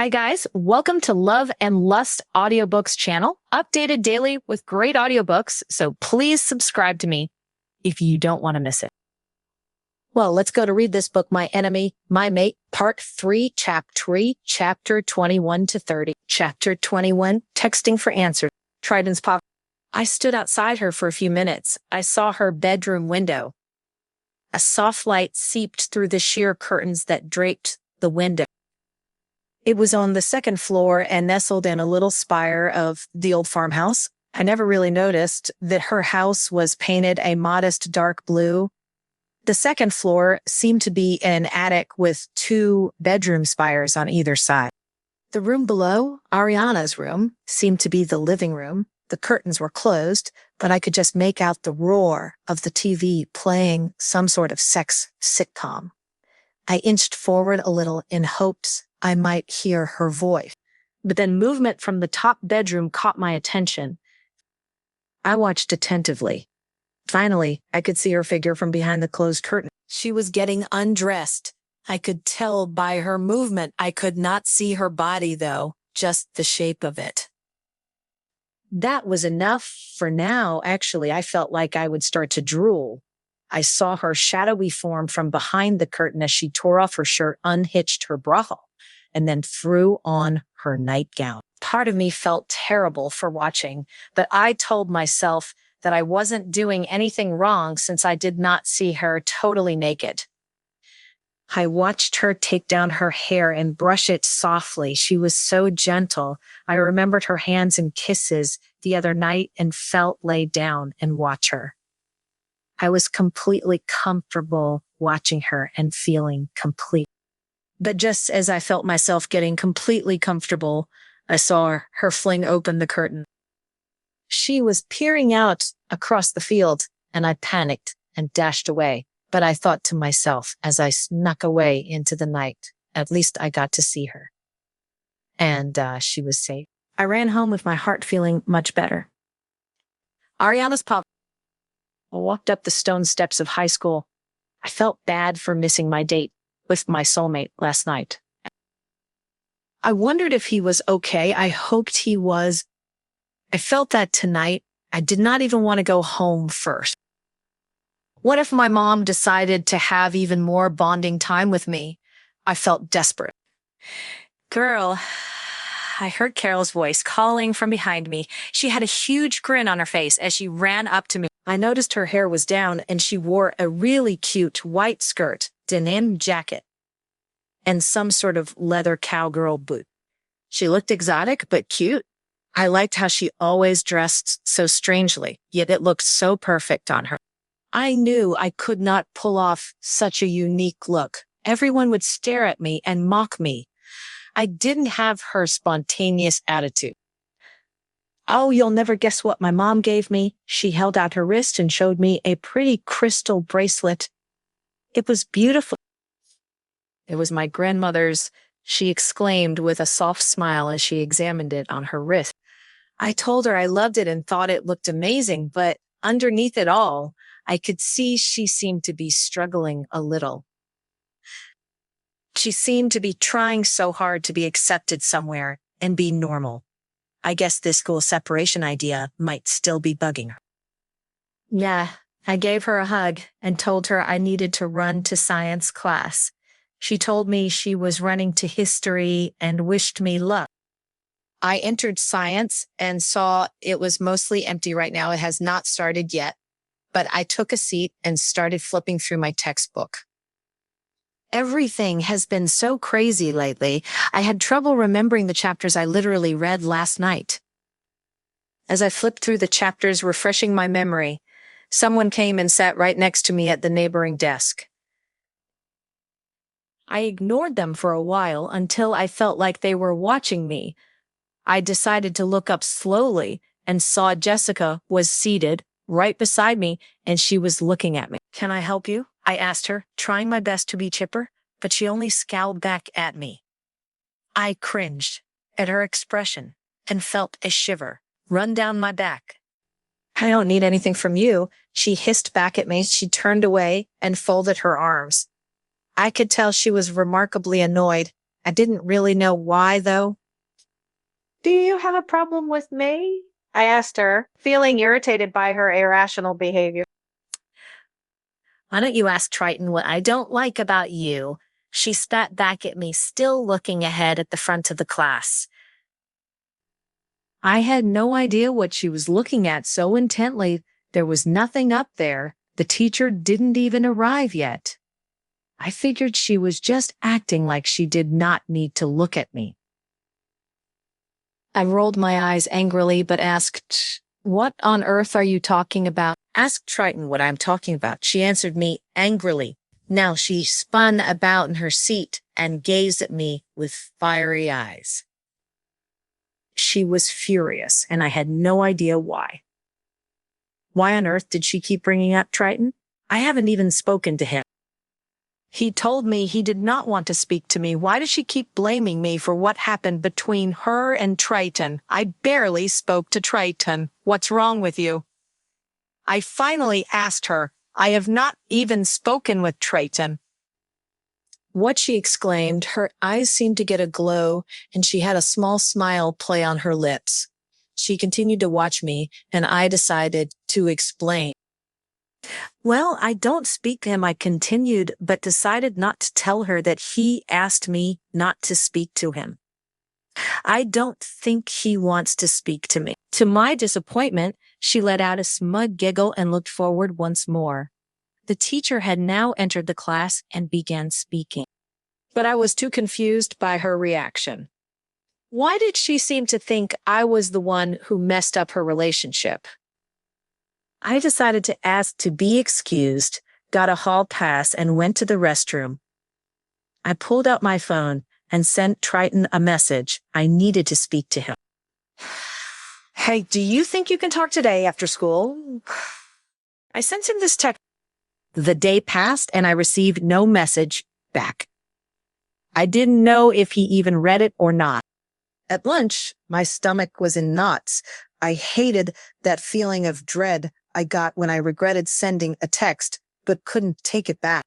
Hi guys, welcome to Love and Lust Audiobooks channel, updated daily with great audiobooks, so please subscribe to me if you don't want to miss it. Well, let's go to read this book, My Enemy, My Mate, Part 3, Chapter 21 to 30. Chapter 21, Texting for Answers. Triton's pop. I stood outside her for a few minutes. I saw her bedroom window. A soft light seeped through the sheer curtains that draped the window. It was on the second floor and nestled in a little spire of the old farmhouse. I never really noticed that her house was painted a modest dark blue. The second floor seemed to be an attic with two bedroom spires on either side. The room below, Ariana's room, seemed to be the living room. The curtains were closed, but I could just make out the roar of the TV playing some sort of sex sitcom. I inched forward a little in hopes I might hear her voice. But then movement from the top bedroom caught my attention. I watched attentively. Finally, I could see her figure from behind the closed curtain. She was getting undressed. I could tell by her movement. I could not see her body, though, just the shape of it. That was enough for now. Actually, I felt like I would start to drool. I saw her shadowy form from behind the curtain as she tore off her shirt, unhitched her bra, and then threw on her nightgown. Part of me felt terrible for watching, but I told myself that I wasn't doing anything wrong since I did not see her totally naked. I watched her take down her hair and brush it softly. She was so gentle. I remembered her hands and kisses the other night and felt laid down and watch her. I was completely comfortable watching her and feeling complete. But just as I felt myself getting completely comfortable, I saw her fling open the curtain. She was peering out across the field, and I panicked and dashed away. But I thought to myself as I snuck away into the night, at least I got to see her. And she was safe. I ran home with my heart feeling much better. Ariana's pop. I walked up the stone steps of high school. I felt bad for missing my date with my soulmate last night. I wondered if he was okay. I hoped he was. I felt that tonight. I did not even want to go home first. What if my mom decided to have even more bonding time with me? I felt desperate. Girl, I heard Carol's voice calling from behind me. She had a huge grin on her face as she ran up to me. I noticed her hair was down and she wore a really cute white skirt, denim jacket, and some sort of leather cowgirl boot. She looked exotic but cute. I liked how she always dressed so strangely, yet it looked so perfect on her. I knew I could not pull off such a unique look. Everyone would stare at me and mock me. I didn't have her spontaneous attitude. Oh, you'll never guess what my mom gave me. She held out her wrist and showed me a pretty crystal bracelet. It was beautiful. It was my grandmother's, she exclaimed with a soft smile as she examined it on her wrist. I told her I loved it and thought it looked amazing, but underneath it all, I could see she seemed to be struggling a little. She seemed to be trying so hard to be accepted somewhere and be normal. I guess this school separation idea might still be bugging her. Yeah, I gave her a hug and told her I needed to run to science class. She told me she was running to history and wished me luck. I entered science and saw it was mostly empty right now. It has not started yet, but I took a seat and started flipping through my textbook. Everything has been so crazy lately. I had trouble remembering the chapters I literally read last night. As I flipped through the chapters, refreshing my memory, someone came and sat right next to me at the neighboring desk. I ignored them for a while until I felt like they were watching me. I decided to look up slowly and saw Jessica was seated right beside me and she was looking at me. Can I help you? I asked her, trying my best to be chipper, but she only scowled back at me. I cringed at her expression and felt a shiver run down my back. I don't need anything from you, she hissed back at me. She turned away and folded her arms. I could tell she was remarkably annoyed. I didn't really know why, though. "Do you have a problem with me?" I asked her, feeling irritated by her irrational behavior. "Why don't you ask Triton what I don't like about you?" She spat back at me, still looking ahead at the front of the class. I had no idea what she was looking at so intently. There was nothing up there. The teacher didn't even arrive yet. I figured she was just acting like she did not need to look at me. I rolled my eyes angrily, but asked, "What on earth are you talking about?" "Ask Triton what I'm talking about," she answered me angrily. Now she spun about in her seat and gazed at me with fiery eyes. She was furious, and I had no idea why. Why on earth did she keep bringing up Triton? I haven't even spoken to him. He told me he did not want to speak to me. Why does she keep blaming me for what happened between her and Triton? I barely spoke to Triton. What's wrong with you? I finally asked her. I have not even spoken with Triton. What she exclaimed, her eyes seemed to get a glow, and she had a small smile play on her lips. She continued to watch me, and I decided to explain. "Well, I don't speak to him," I continued, but decided not to tell her that he asked me not to speak to him. "I don't think he wants to speak to me." To my disappointment, she let out a smug giggle and looked forward once more. The teacher had now entered the class and began speaking. But I was too confused by her reaction. Why did she seem to think I was the one who messed up her relationship? I decided to ask to be excused, got a hall pass, and went to the restroom. I pulled out my phone and sent Triton a message. I needed to speak to him. "Hey, do you think you can talk today after school?" I sent him this text. The day passed and I received no message back. I didn't know if he even read it or not. At lunch, my stomach was in knots. I hated that feeling of dread I got when I regretted sending a text, but couldn't take it back.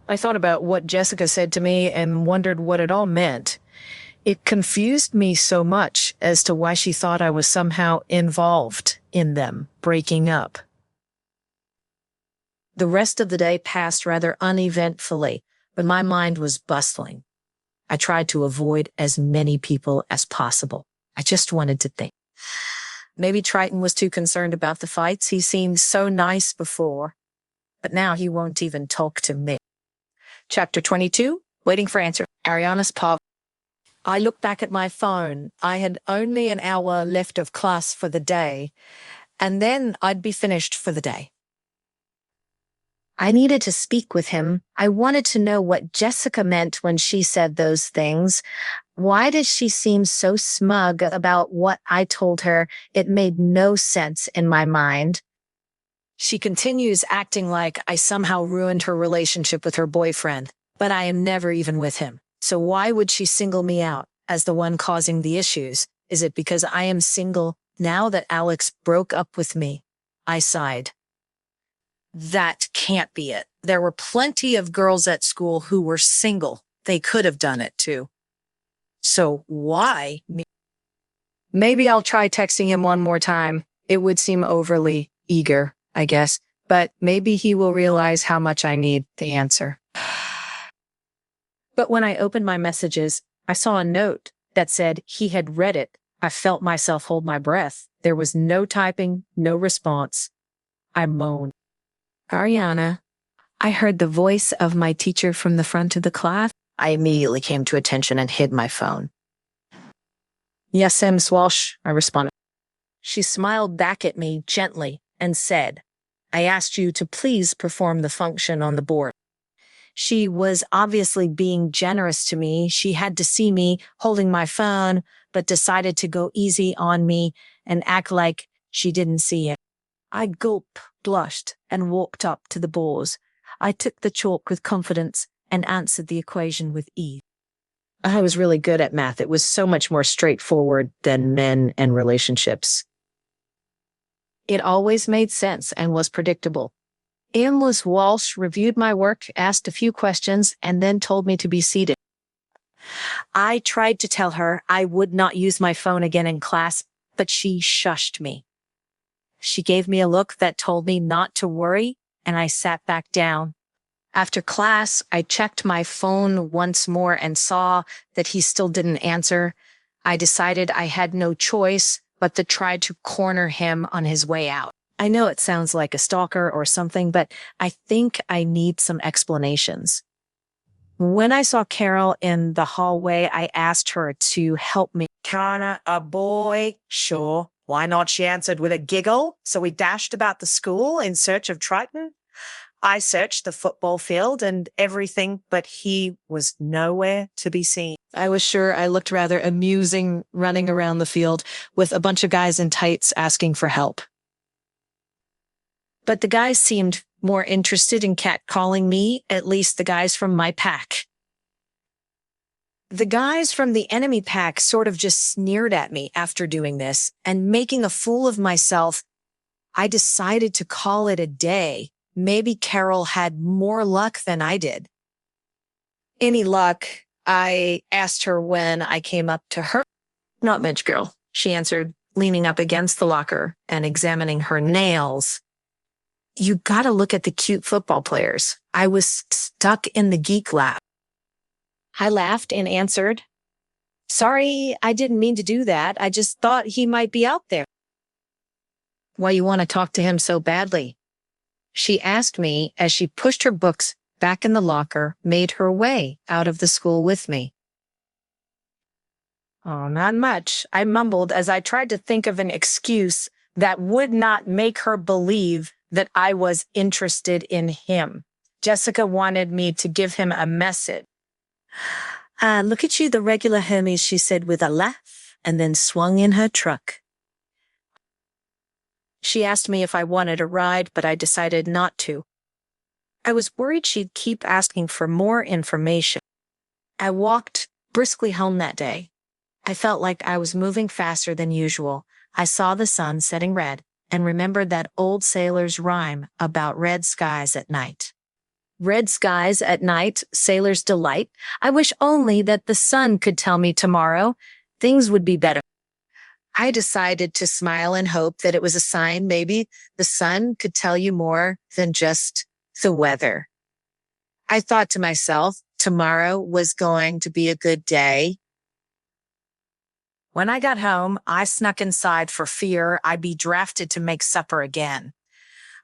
I thought about what Jessica said to me and wondered what it all meant. It confused me so much as to why she thought I was somehow involved in them breaking up. The rest of the day passed rather uneventfully, but my mind was bustling. I tried to avoid as many people as possible. I just wanted to think. Maybe Triton was too concerned about the fights. He seemed so nice before, but now he won't even talk to me. Chapter 22, Waiting for Answer. Ariana's Pov. I looked back at my phone. I had only an hour left of class for the day, and then I'd be finished for the day. I needed to speak with him. I wanted to know what Jessica meant when she said those things. Why did she seem so smug about what I told her? It made no sense in my mind. She continues acting like I somehow ruined her relationship with her boyfriend, but I am never even with him. So why would she single me out as the one causing the issues? Is it because I am single now that Alex broke up with me? I sighed. That can't be it. There were plenty of girls at school who were single. They could have done it too. So why me? Maybe I'll try texting him one more time. It would seem overly eager, I guess, but maybe he will realize how much I need the answer. But when I opened my messages, I saw a note that said he had read it. I felt myself hold my breath. There was no typing, no response. I moaned. "Ariana." I heard the voice of my teacher from the front of the class. I immediately came to attention and hid my phone. "Yes, Miss Walsh," I responded. She smiled back at me gently and said, "I asked you to please perform the function on the board." She was obviously being generous to me. She had to see me holding my phone, but decided to go easy on me and act like she didn't see it. I gulped, blushed, and walked up to the boards. I took the chalk with confidence and answered the equation with ease. I was really good at math. It was so much more straightforward than men and relationships. It always made sense and was predictable. Miss Walsh reviewed my work, asked a few questions, and then told me to be seated. I tried to tell her I would not use my phone again in class, but she shushed me. She gave me a look that told me not to worry, and I sat back down. After class, I checked my phone once more and saw that he still didn't answer. I decided I had no choice but to try to corner him on his way out. I know it sounds like a stalker or something, but I think I need some explanations. When I saw Carol in the hallway, I asked her to help me. Kinda a boy? Sure. Why not? She answered with a giggle. So we dashed about the school in search of Triton. I searched the football field and everything, but he was nowhere to be seen. I was sure I looked rather amusing running around the field with a bunch of guys in tights asking for help. But the guys seemed more interested in catcalling me, at least the guys from my pack. The guys from the enemy pack sort of just sneered at me after doing this, and making a fool of myself, I decided to call it a day. Maybe Carol had more luck than I did. Any luck? I asked her when I came up to her. Not much, girl, she answered, leaning up against the locker and examining her nails. You gotta look at the cute football players. I was stuck in the geek lab. I laughed and answered, sorry, I didn't mean to do that. I just thought he might be out there. Why you want to talk to him so badly? She asked me as she pushed her books back in the locker, made her way out of the school with me. Oh, not much, I mumbled as I tried to think of an excuse that would not make her believe that I was interested in him. Jessica wanted me to give him a message. Look at you, the regular homies, she said with a laugh, and then swung in her truck. She asked me if I wanted a ride, but I decided not to. I was worried she'd keep asking for more information. I walked briskly home that day. I felt like I was moving faster than usual. I saw the sun setting red and remembered that old sailor's rhyme about red skies at night. Red skies at night, sailor's delight. I wish only that the sun could tell me tomorrow things would be better. I decided to smile and hope that it was a sign maybe the sun could tell you more than just the weather. I thought to myself, tomorrow was going to be a good day. When I got home, I snuck inside for fear I'd be drafted to make supper again.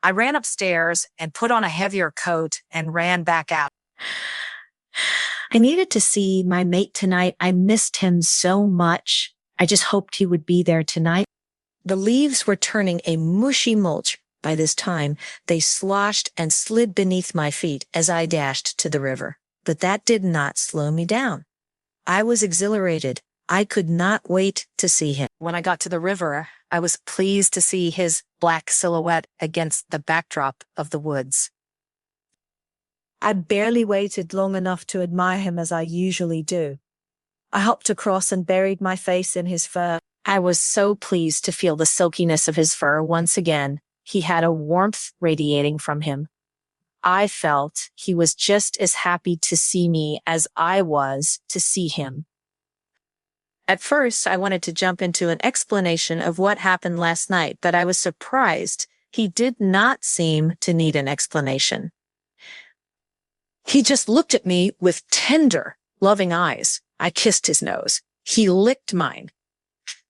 I ran upstairs and put on a heavier coat and ran back out. I needed to see my mate tonight. I missed him so much. I just hoped he would be there tonight. The leaves were turning a mushy mulch by this time. They sloshed and slid beneath my feet as I dashed to the river. But that did not slow me down. I was exhilarated. I could not wait to see him. When I got to the river, I was pleased to see his black silhouette against the backdrop of the woods. I barely waited long enough to admire him as I usually do. I hopped across and buried my face in his fur. I was so pleased to feel the silkiness of his fur once again. He had a warmth radiating from him. I felt he was just as happy to see me as I was to see him. At first, I wanted to jump into an explanation of what happened last night, but I was surprised he did not seem to need an explanation. He just looked at me with tender, loving eyes. I kissed his nose. He licked mine.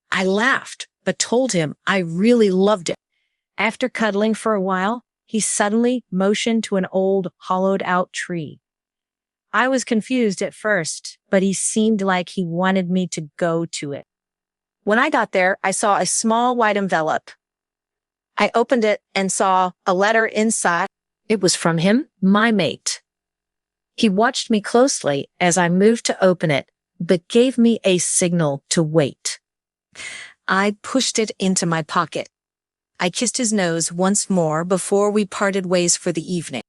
I laughed, but told him I really loved it. After cuddling for a while, he suddenly motioned to an old, hollowed-out tree. I was confused at first, but he seemed like he wanted me to go to it. When I got there, I saw a small white envelope. I opened it and saw a letter inside. It was from him, my mate. He watched me closely as I moved to open it, but gave me a signal to wait. I pushed it into my pocket. I kissed his nose once more before we parted ways for the evening.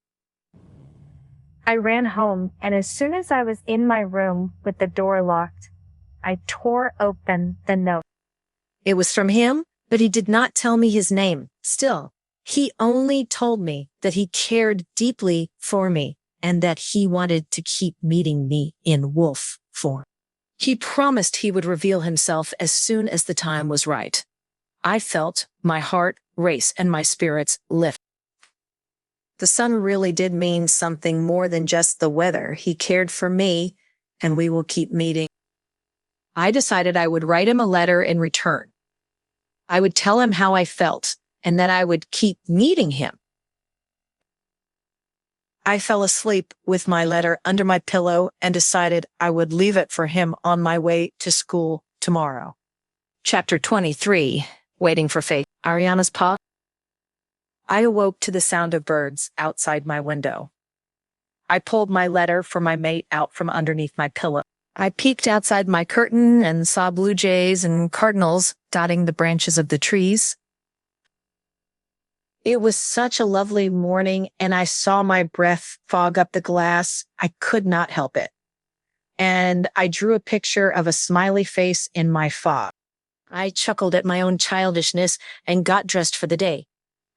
I ran home, and as soon as I was in my room with the door locked, I tore open the note. It was from him, but he did not tell me his name. Still, he only told me that he cared deeply for me and that he wanted to keep meeting me in wolf form. He promised he would reveal himself as soon as the time was right. I felt my heart race and my spirits lift. The sun really did mean something more than just the weather. He cared for me, and we will keep meeting. I decided I would write him a letter in return. I would tell him how I felt, and that I would keep meeting him. I fell asleep with my letter under my pillow and decided I would leave it for him on my way to school tomorrow. Chapter 23, Waiting for Fate. Ariana's paw. I awoke to the sound of birds outside my window. I pulled my letter for my mate out from underneath my pillow. I peeked outside my curtain and saw blue jays and cardinals dotting the branches of the trees. It was such a lovely morning, and I saw my breath fog up the glass. I could not help it. And I drew a picture of a smiley face in my fog. I chuckled at my own childishness and got dressed for the day.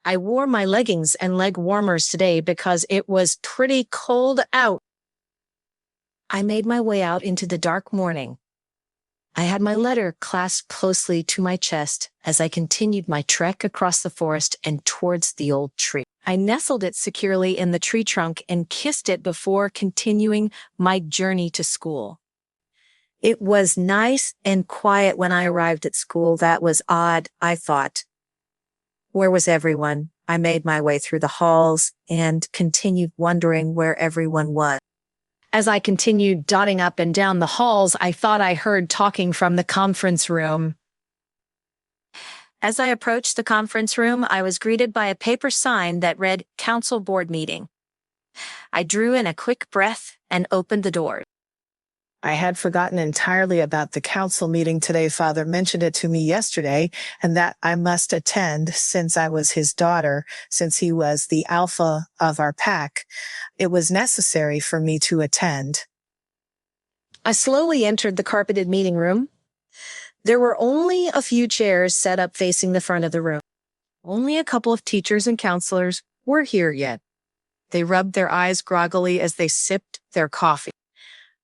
I wore my leggings and leg warmers today because it was pretty cold out. I made my way out into the dark morning. I had my letter clasped closely to my chest as I continued my trek across the forest and towards the old tree. I nestled it securely in the tree trunk and kissed it before continuing my journey to school. It was nice and quiet when I arrived at school. That was odd, I thought. Where was everyone? I made my way through the halls and continued wondering where everyone was. As I continued dotting up and down the halls, I thought I heard talking from the conference room. As I approached the conference room, I was greeted by a paper sign that read Council Board Meeting. I drew in a quick breath and opened the door. I had forgotten entirely about the council meeting today. Father mentioned it to me yesterday, and that I must attend since I was his daughter, since he was the alpha of our pack. It was necessary for me to attend. I slowly entered the carpeted meeting room. There were only a few chairs set up facing the front of the room. Only a couple of teachers and counselors were here yet. They rubbed their eyes groggily as they sipped their coffee.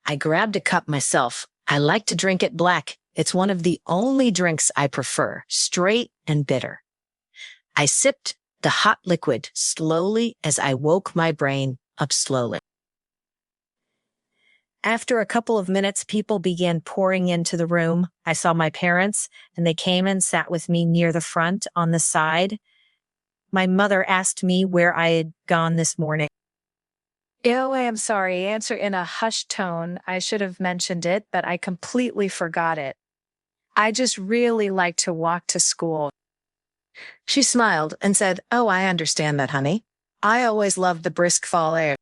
I grabbed a cup myself. I like to drink it black. It's one of the only drinks I prefer, straight and bitter. I sipped the hot liquid slowly as I woke my brain up slowly. After a couple of minutes, people began pouring into the room. I saw my parents, and they came and sat with me near the front on the side. My mother asked me where I had gone this morning. Oh, I am sorry. Answer in a hushed tone. I should have mentioned it, but I completely forgot it. I just really like to walk to school. She smiled and said, "Oh, I understand that, honey. I always loved the brisk fall air."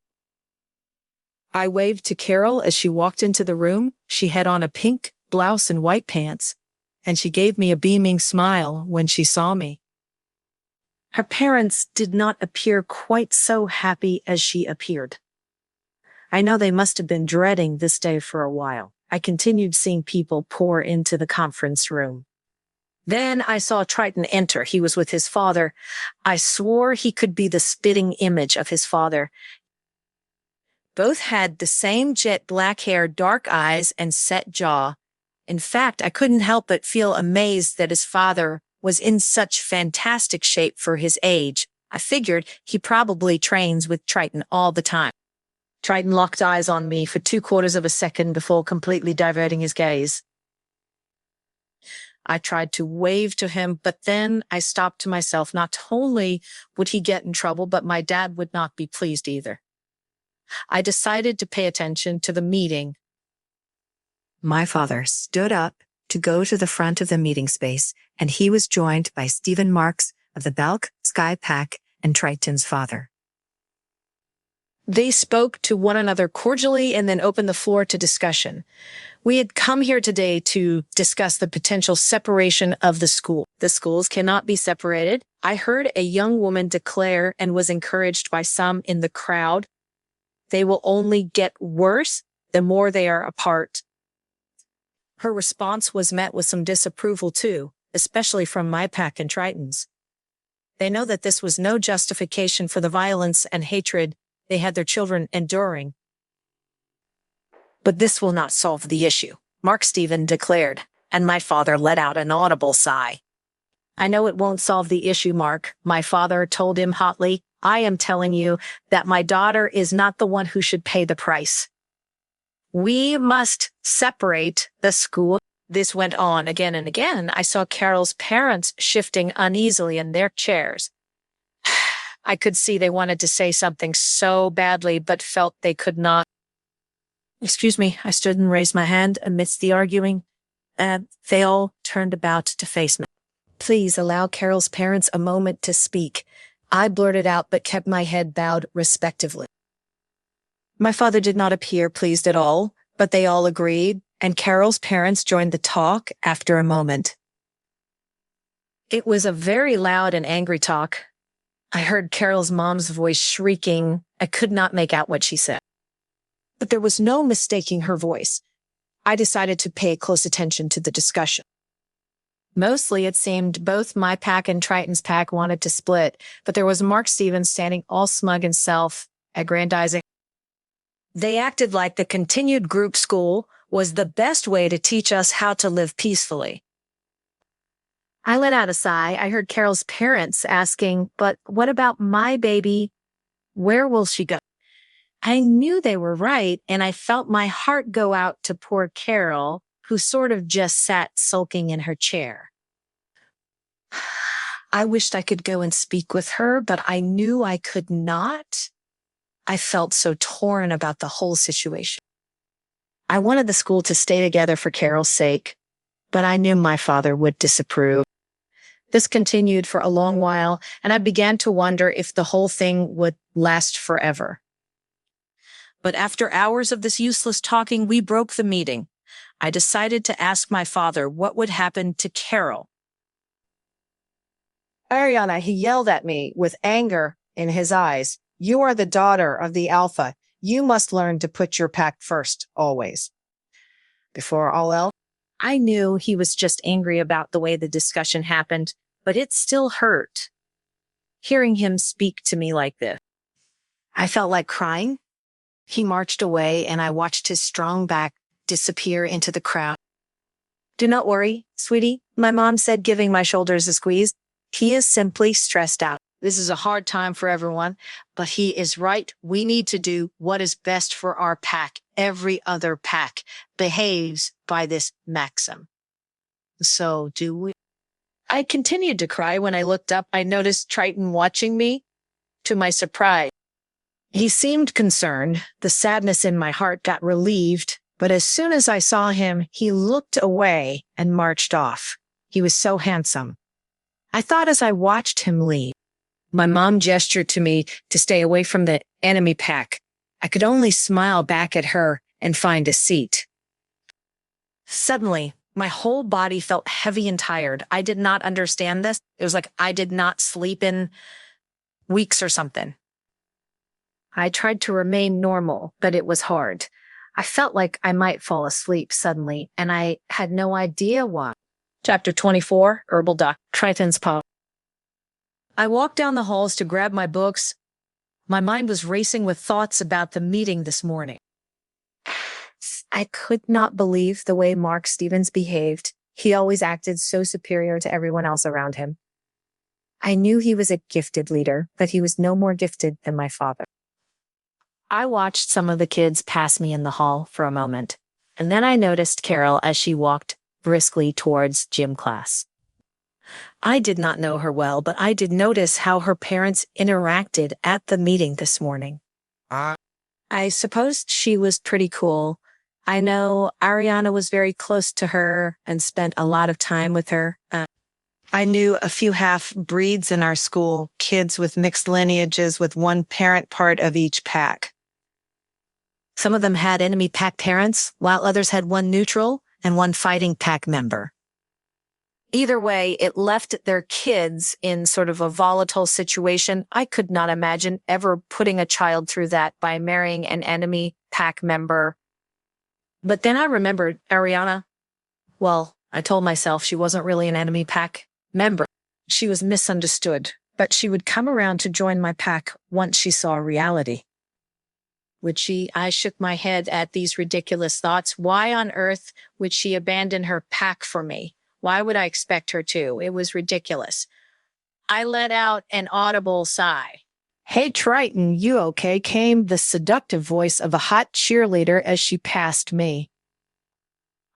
I waved to Carol as she walked into the room. She had on a pink blouse and white pants, and she gave me a beaming smile when she saw me. Her parents did not appear quite so happy as she appeared. I know they must have been dreading this day for a while. I continued seeing people pour into the conference room. Then I saw Triton enter. He was with his father. I swore he could be the spitting image of his father. Both had the same jet black hair, dark eyes, and set jaw. In fact, I couldn't help but feel amazed that his father was in such fantastic shape for his age. I figured he probably trains with Triton all the time. Triton locked eyes on me for 2/4 of a second before completely diverting his gaze. I tried to wave to him, but then I stopped to myself. Not only would he get in trouble, but my dad would not be pleased either. I decided to pay attention to the meeting. My father stood up to go to the front of the meeting space, and he was joined by Stephen Marks of the Balk Sky Pack and Triton's father. They spoke to one another cordially and then opened the floor to discussion. We had come here today to discuss the potential separation of the school. The schools cannot be separated. I heard a young woman declare and was encouraged by some in the crowd. They will only get worse the more they are apart. Her response was met with some disapproval too, especially from my pack and Triton's. They know that this was no justification for the violence and hatred they had their children enduring. But this will not solve the issue. Mark Stephen declared, and my father let out an audible sigh. I know it won't solve the issue, Mark, my father told him hotly. I am telling you that my daughter is not the one who should pay the price. We must separate the school. This went on again and again. I saw Carol's parents shifting uneasily in their chairs. I could see they wanted to say something so badly, but felt they could not. Excuse me, I stood and raised my hand amidst the arguing. They all turned about to face me. Please allow Carol's parents a moment to speak. I blurted out, but kept my head bowed respectively. My father did not appear pleased at all, but they all agreed, and Carol's parents joined the talk after a moment. It was a very loud and angry talk. I heard Carol's mom's voice shrieking. I could not make out what she said. But there was no mistaking her voice. I decided to pay close attention to the discussion. Mostly, it seemed both my pack and Triton's pack wanted to split, but there was Mark Stevens standing all smug and self-aggrandizing. They acted like the continued group school was the best way to teach us how to live peacefully. I let out a sigh. I heard Carol's parents asking, but what about my baby? Where will she go? I knew they were right, and I felt my heart go out to poor Carol, who sort of just sat sulking in her chair. I wished I could go and speak with her, but I knew I could not. I felt so torn about the whole situation. I wanted the school to stay together for Carol's sake, but I knew my father would disapprove. This continued for a long while, and I began to wonder if the whole thing would last forever. But after hours of this useless talking, we broke the meeting. I decided to ask my father what would happen to Carol. Ariana, he yelled at me with anger in his eyes. You are the daughter of the Alpha. You must learn to put your pack first, always. Before all else, I knew he was just angry about the way the discussion happened, but it still hurt. Hearing him speak to me like this, I felt like crying. He marched away, and I watched his strong back disappear into the crowd. Do not worry, sweetie, my mom said, giving my shoulders a squeeze. He is simply stressed out. This is a hard time for everyone, but he is right. We need to do what is best for our pack. Every other pack behaves by this maxim. So do we. I continued to cry. When I looked up, I noticed Triton watching me. To my surprise, he seemed concerned. The sadness in my heart got relieved, but as soon as I saw him, he looked away and marched off. He was so handsome. I thought as I watched him leave. My mom gestured to me to stay away from the enemy pack. I could only smile back at her and find a seat. Suddenly, my whole body felt heavy and tired. I did not understand this. It was like I did not sleep in weeks or something. I tried to remain normal, but it was hard. I felt like I might fall asleep suddenly, and I had no idea why. Chapter 24, Herbal Doc, Triton's Paw. I walked down the halls to grab my books. My mind was racing with thoughts about the meeting this morning. I could not believe the way Mark Stevens behaved. He always acted so superior to everyone else around him. I knew he was a gifted leader, but he was no more gifted than my father. I watched some of the kids pass me in the hall for a moment, and then I noticed Carol as she walked briskly towards gym class. I did not know her well, but I did notice how her parents interacted at the meeting this morning. I supposed she was pretty cool. I know Ariana was very close to her and spent a lot of time with her. I knew a few half-breeds in our school, kids with mixed lineages with one parent part of each pack. Some of them had enemy pack parents, while others had one neutral and one fighting pack member. Either way, it left their kids in sort of a volatile situation. I could not imagine ever putting a child through that by marrying an enemy pack member. But then I remembered Ariana. Well, I told myself she wasn't really an enemy pack member. She was misunderstood, but she would come around to join my pack once she saw reality. Would she? I shook my head at these ridiculous thoughts. Why on earth would she abandon her pack for me? Why would I expect her to? It was ridiculous. I let out an audible sigh. Hey, Triton, you okay? Came the seductive voice of a hot cheerleader as she passed me.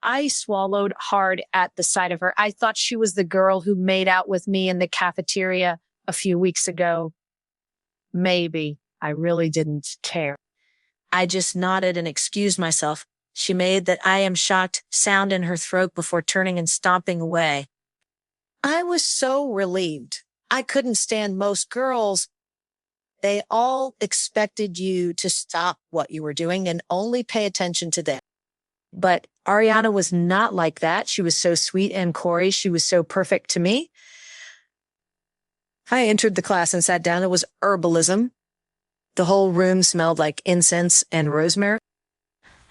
I swallowed hard at the sight of her. I thought she was the girl who made out with me in the cafeteria a few weeks ago. Maybe. I really didn't care. I just nodded and excused myself. She made that I am shocked sound in her throat before turning and stomping away. I was so relieved. I couldn't stand most girls. They all expected you to stop what you were doing and only pay attention to them. But Ariana was not like that. She was so sweet and Corey. She was so perfect to me. I entered the class and sat down. It was herbalism. The whole room smelled like incense and rosemary.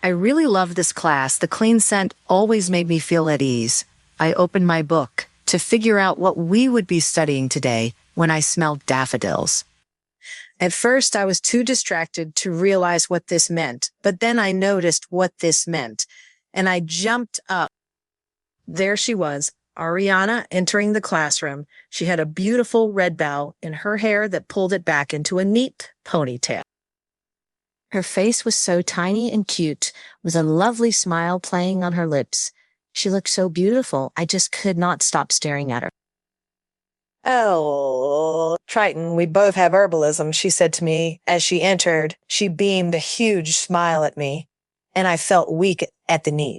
I really loved this class. The clean scent always made me feel at ease. I opened my book to figure out what we would be studying today when I smelled daffodils. At first, I was too distracted to realize what this meant, but then I noticed what this meant, and I jumped up. There she was, Ariana, entering the classroom. She had a beautiful red bow in her hair that pulled it back into a neat ponytail. Her face was so tiny and cute, with a lovely smile playing on her lips. She looked so beautiful, I just could not stop staring at her. Oh, Triton, we both have herbalism, she said to me as she entered. She beamed a huge smile at me, and I felt weak at the knee.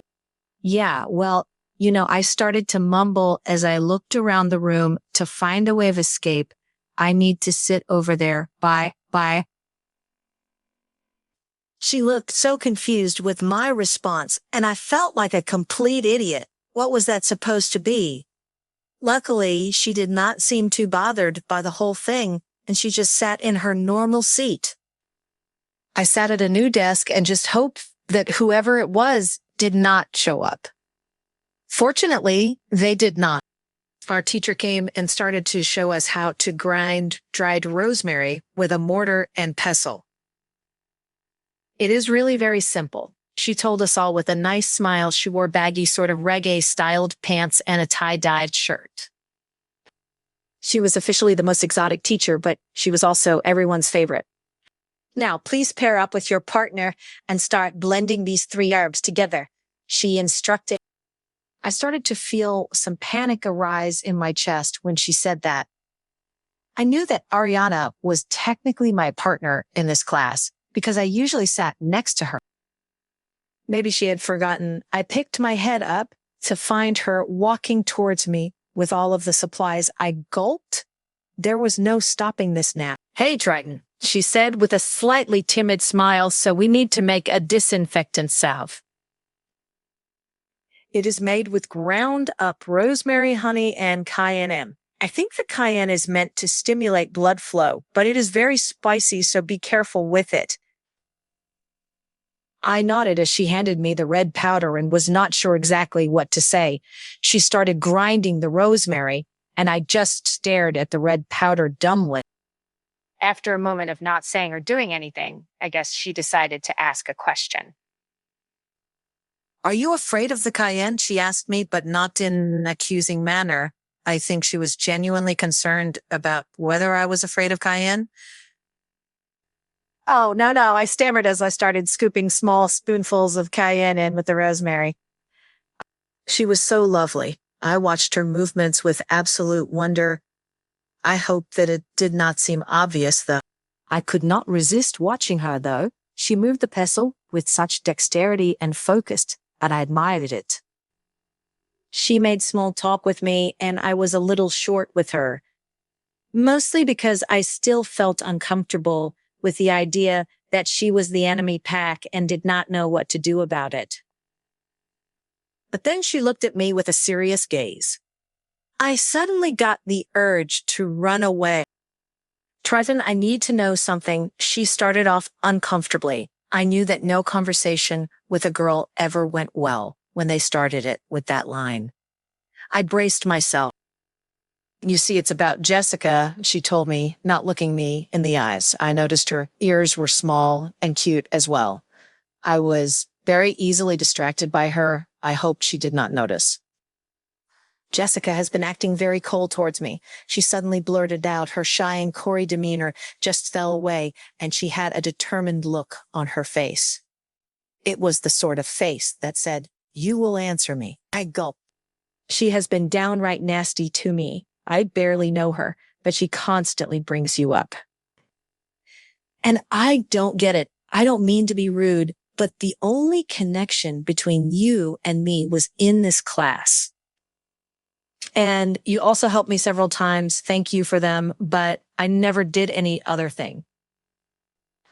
Yeah, well, I started to mumble as I looked around the room to find a way of escape. I need to sit over there. Bye. She looked so confused with my response, and I felt like a complete idiot. What was that supposed to be? Luckily, she did not seem too bothered by the whole thing, and she just sat in her normal seat. I sat at a new desk and just hoped that whoever it was did not show up. Fortunately, they did not. Our teacher came and started to show us how to grind dried rosemary with a mortar and pestle. It is really very simple. She told us all with a nice smile. She wore baggy sort of reggae-styled pants and a tie-dyed shirt. She was officially the most exotic teacher, but she was also everyone's favorite. Now, please pair up with your partner and start blending these 3 herbs together, she instructed. I started to feel some panic arise in my chest when she said that. I knew that Ariana was technically my partner in this class because I usually sat next to her. Maybe she had forgotten. I picked my head up to find her walking towards me with all of the supplies. I gulped. There was no stopping this now. Hey, Triton, she said with a slightly timid smile, so we need to make a disinfectant salve. It is made with ground up rosemary, honey, and cayenne. I think the cayenne is meant to stimulate blood flow, but it is very spicy, so be careful with it. I nodded as she handed me the red powder and was not sure exactly what to say. She started grinding the rosemary, and I just stared at the red powder dumbly. After a moment of not saying or doing anything, I guess she decided to ask a question. Are you afraid of the cayenne? She asked me, but not in an accusing manner. I think she was genuinely concerned about whether I was afraid of cayenne. Oh, no, I stammered as I started scooping small spoonfuls of cayenne in with the rosemary. She was so lovely. I watched her movements with absolute wonder. I hoped that it did not seem obvious, though. I could not resist watching her, though. She moved the pestle with such dexterity and focus, and I admired it. She made small talk with me, and I was a little short with her, mostly because I still felt uncomfortable with the idea that she was the enemy pack and did not know what to do about it. But then she looked at me with a serious gaze. I suddenly got the urge to run away. Triton, I need to know something. She started off uncomfortably. I knew that no conversation with a girl ever went well when they started it with that line. I braced myself. You see, it's about Jessica, she told me, not looking me in the eyes. I noticed her ears were small and cute as well. I was very easily distracted by her. I hoped she did not notice. Jessica has been acting very cold towards me. She suddenly blurted out. Her shy and coy demeanor just fell away, and she had a determined look on her face. It was the sort of face that said, "You will answer me." I gulped. She has been downright nasty to me. I barely know her, but she constantly brings you up. And I don't get it. I don't mean to be rude, but the only connection between you and me was in this class. And you also helped me several times. Thank you for them, but I never did any other thing.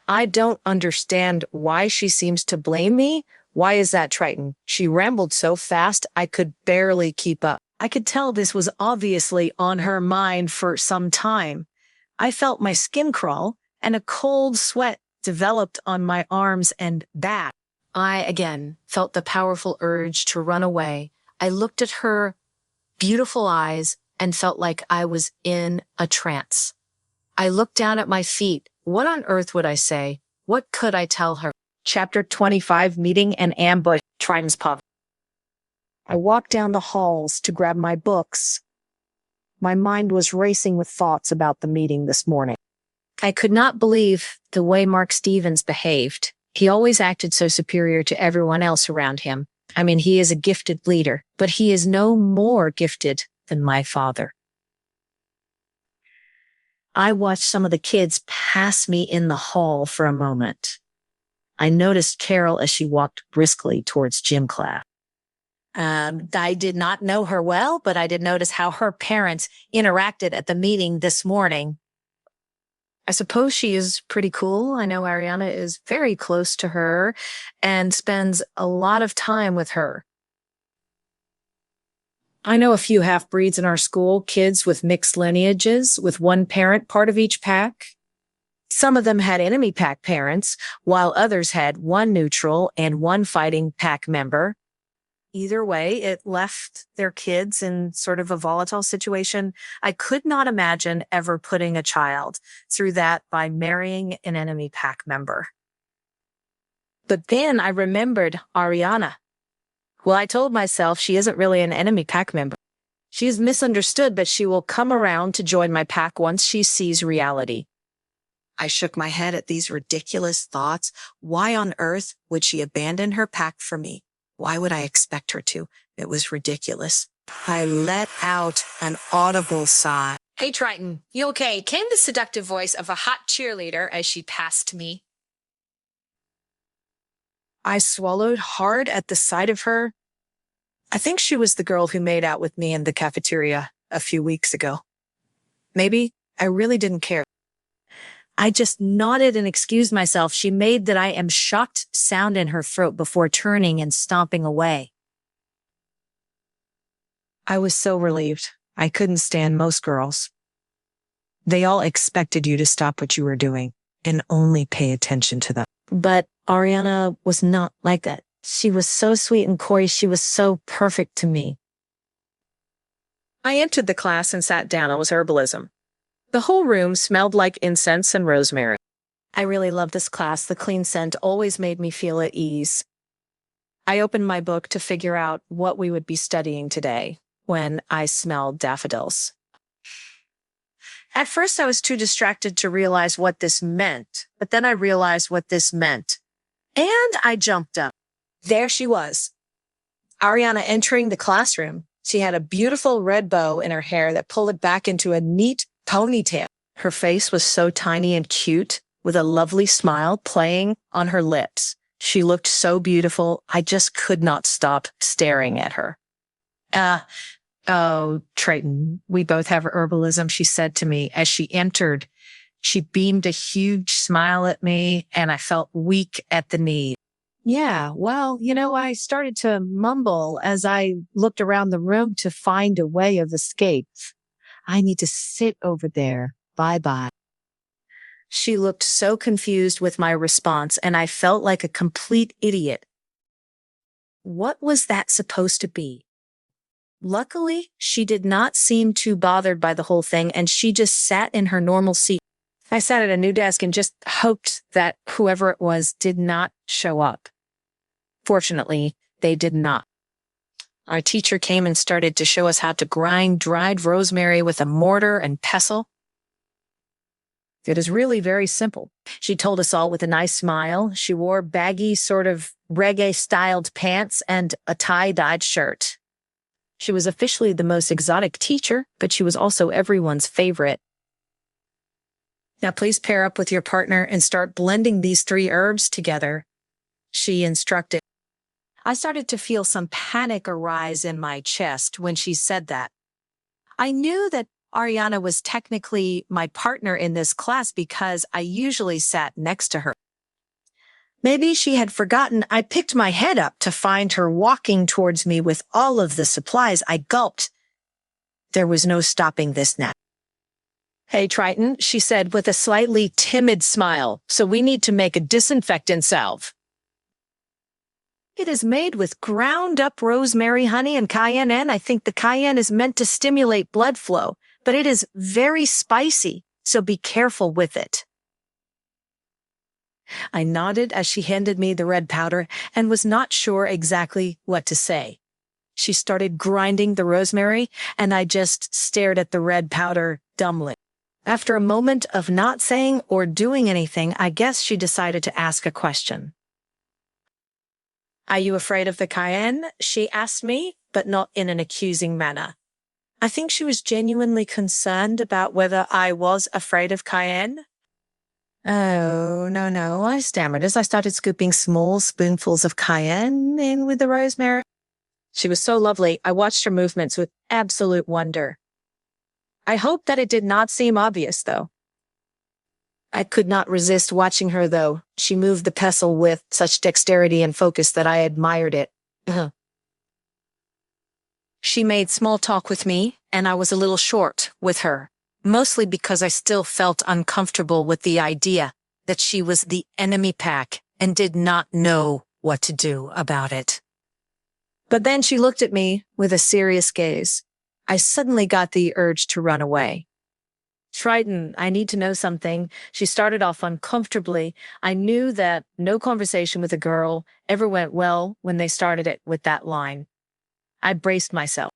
I don't understand why she seems to blame me. Why is that, Triton? She rambled so fast, I could barely keep up. I could tell this was obviously on her mind for some time. I felt my skin crawl, and a cold sweat developed on my arms and back. I, again, felt the powerful urge to run away. I looked at her beautiful eyes and felt like I was in a trance. I looked down at my feet. What on earth would I say? What could I tell her? Chapter 25, Meeting and Ambush, Triton's Pub. I walked down the halls to grab my books. My mind was racing with thoughts about the meeting this morning. I could not believe the way Mark Stevens behaved. He always acted so superior to everyone else around him. I mean, he is a gifted leader, but he is no more gifted than my father. I watched some of the kids pass me in the hall for a moment. I noticed Carol as she walked briskly towards gym class. I did not know her well, but I did notice how her parents interacted at the meeting this morning. I suppose she is pretty cool. I know Ariana is very close to her and spends a lot of time with her. I know a few half-breeds in our school, kids with mixed lineages, with one parent part of each pack. Some of them had enemy pack parents, while others had one neutral and one fighting pack member. Either way, it left their kids in sort of a volatile situation. I could not imagine ever putting a child through that by marrying an enemy pack member. But then I remembered Ariana. Well, I told myself she isn't really an enemy pack member. She is misunderstood, but she will come around to join my pack once she sees reality. I shook my head at these ridiculous thoughts. Why on earth would she abandon her pack for me? Why would I expect her to? It was ridiculous. I let out an audible sigh. "Hey, Triton, you okay?" came the seductive voice of a hot cheerleader as she passed me. I swallowed hard at the sight of her. I think she was the girl who made out with me in the cafeteria a few weeks ago. Maybe I really didn't care. I just nodded and excused myself. She made that "I am shocked" sound in her throat before turning and stomping away. I was so relieved. I couldn't stand most girls. They all expected you to stop what you were doing and only pay attention to them. But Ariana was not like that. She was so sweet and coy. She was so perfect to me. I entered the class and sat down. It was herbalism. The whole room smelled like incense and rosemary. I really loved this class. The clean scent always made me feel at ease. I opened my book to figure out what we would be studying today when I smelled daffodils. At first, I was too distracted to realize what this meant, but then I realized what this meant. And I jumped up. There she was, Ariana entering the classroom. She had a beautiful red bow in her hair that pulled it back into a neat ponytail. Her face was so tiny and cute, with a lovely smile playing on her lips. She looked so beautiful, I just could not stop staring at her. Oh, Triton, we both have herbalism, she said to me as she entered. She beamed a huge smile at me, and I felt weak at the knees. Yeah, well, I started to mumble as I looked around the room to find a way of escape. I need to sit over there. Bye-bye. She looked so confused with my response, and I felt like a complete idiot. What was that supposed to be? Luckily, she did not seem too bothered by the whole thing, and she just sat in her normal seat. I sat at a new desk and just hoped that whoever it was did not show up. Fortunately, they did not. Our teacher came and started to show us how to grind dried rosemary with a mortar and pestle. It is really very simple. She told us all with a nice smile. She wore baggy, sort of reggae-styled pants and a tie-dyed shirt. She was officially the most exotic teacher, but she was also everyone's favorite. Now please pair up with your partner and start blending these 3 herbs together, she instructed. I started to feel some panic arise in my chest when she said that. I knew that Ariana was technically my partner in this class because I usually sat next to her. Maybe she had forgotten. I picked my head up to find her walking towards me with all of the supplies. I gulped. There was no stopping this now. Hey, Triton, she said with a slightly timid smile, so we need to make a disinfectant salve. It is made with ground up rosemary, honey, and cayenne. I think the cayenne is meant to stimulate blood flow, but it is very spicy, so be careful with it. I nodded as she handed me the red powder and was not sure exactly what to say. She started grinding the rosemary, and I just stared at the red powder dumbly. After a moment of not saying or doing anything, I guess she decided to ask a question. Are you afraid of the cayenne? She asked me, but not in an accusing manner. I think she was genuinely concerned about whether I was afraid of cayenne. Oh, no, I stammered as I started scooping small spoonfuls of cayenne in with the rosemary. She was so lovely, I watched her movements with absolute wonder. I hoped that it did not seem obvious, though. I could not resist watching her, though. She moved the pestle with such dexterity and focus that I admired it. She made small talk with me, and I was a little short with her, mostly because I still felt uncomfortable with the idea that she was the enemy pack and did not know what to do about it. But then she looked at me with a serious gaze. I suddenly got the urge to run away. Triton, I need to know something. She started off uncomfortably. I knew that no conversation with a girl ever went well when they started it with that line. I braced myself.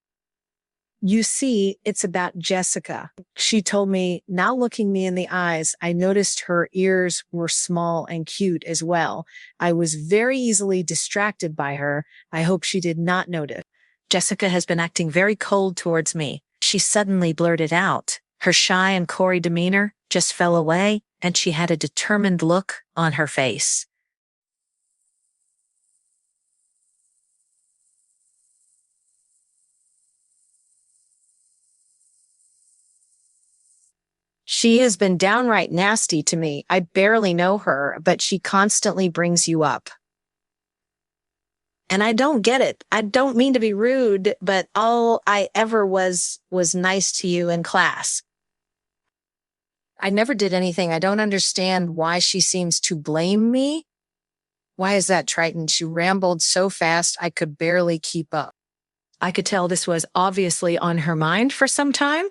You see, it's about Jessica. She told me, now looking me in the eyes, I noticed her ears were small and cute as well. I was very easily distracted by her. I hope she did not notice. Jessica has been acting very cold towards me. She suddenly blurted out. Her shy and coy demeanor just fell away, and she had a determined look on her face. She has been downright nasty to me. I barely know her, but she constantly brings you up. And I don't get it. I don't mean to be rude, but all I ever was nice to you in class. I never did anything. I don't understand why she seems to blame me. Why is that, Triton? She rambled so fast I could barely keep up. I could tell this was obviously on her mind for some time.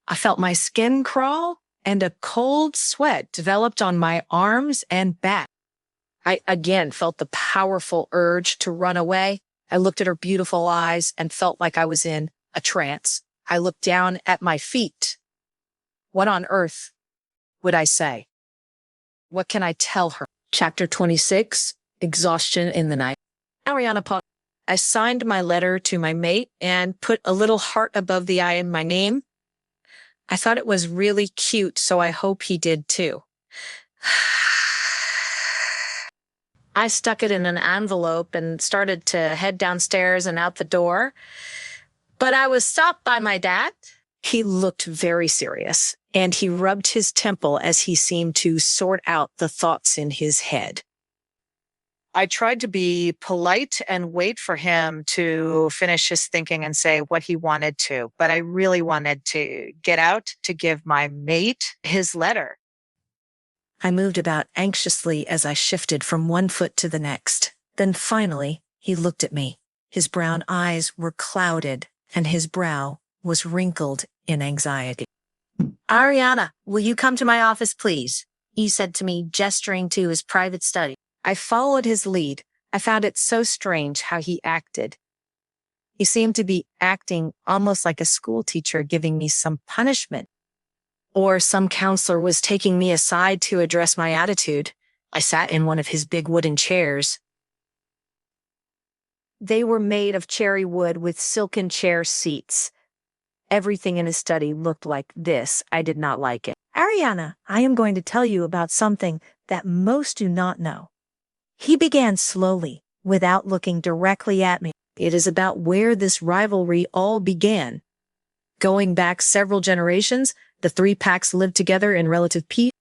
I felt my skin crawl and a cold sweat developed on my arms and back. I again felt the powerful urge to run away. I looked at her beautiful eyes and felt like I was in a trance. I looked down at my feet. What on earth would I say? What can I tell her? Chapter 26, Exhaustion in the Night. Ariana paused. I signed my letter to my mate and put a little heart above the I in my name. I thought it was really cute, so I hope he did too. I stuck it in an envelope and started to head downstairs and out the door. But I was stopped by my dad. He looked very serious, and he rubbed his temple as he seemed to sort out the thoughts in his head. I tried to be polite and wait for him to finish his thinking and say what he wanted to, but I really wanted to get out to give my mate his letter. I moved about anxiously as I shifted from one foot to the next. Then finally, he looked at me. His brown eyes were clouded, and his brow was wrinkled in anxiety. "Ariana, will you come to my office, please?" he said to me, gesturing to his private study. I followed his lead. I found it so strange how he acted. He seemed to be acting almost like a school teacher giving me some punishment, or some counselor was taking me aside to address my attitude. I sat in one of his big wooden chairs. They were made of cherry wood with silken chair seats. Everything in his study looked like this. I did not like it. "Ariana, I am going to tell you about something that most do not know." He began slowly, without looking directly at me. "It is about where this rivalry all began. Going back several generations, the three packs lived together in relative peace.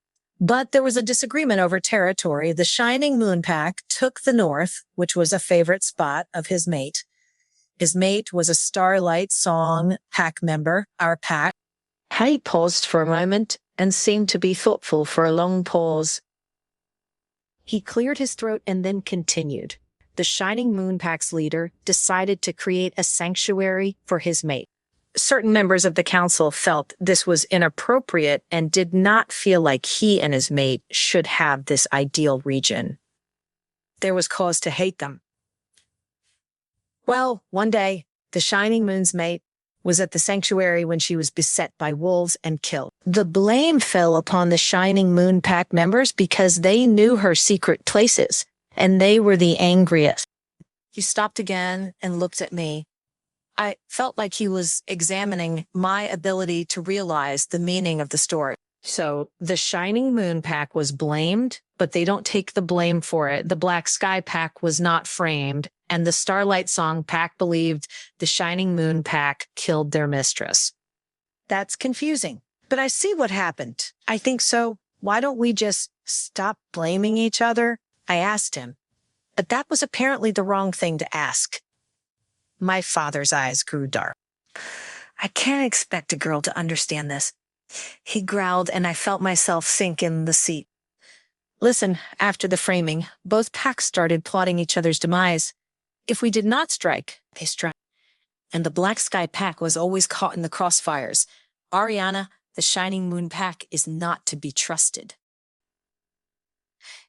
But there was a disagreement over territory. The Shining Moon Pack took the north, which was a favorite spot of his mate. His mate was a Starlight Song pack member, our pack." He paused for a moment and seemed to be thoughtful for a long pause. He cleared his throat and then continued. "The Shining Moon Pack's leader decided to create a sanctuary for his mate. Certain members of the council felt this was inappropriate and did not feel like he and his mate should have this ideal region. There was cause to hate them. Well, one day, the Shining Moon's mate was at the sanctuary when she was beset by wolves and killed. The blame fell upon the Shining Moon Pack members because they knew her secret places, and they were the angriest." He stopped again and looked at me. I felt like he was examining my ability to realize the meaning of the story. "So the Shining Moon Pack was blamed, but they don't take the blame for it. The Black Sky Pack was not framed, and the Starlight Song Pack believed the Shining Moon Pack killed their mistress." That's confusing, but I see what happened. I think so. Why don't we just stop blaming each other? I asked him, but that was apparently the wrong thing to ask. My father's eyes grew dark. "I can't expect a girl to understand this," he growled, and I felt myself sink in the seat. "Listen, after the framing, both packs started plotting each other's demise. If we did not strike, they struck. And the Black Sky Pack was always caught in the crossfires. Ariana, the Shining Moon Pack is not to be trusted."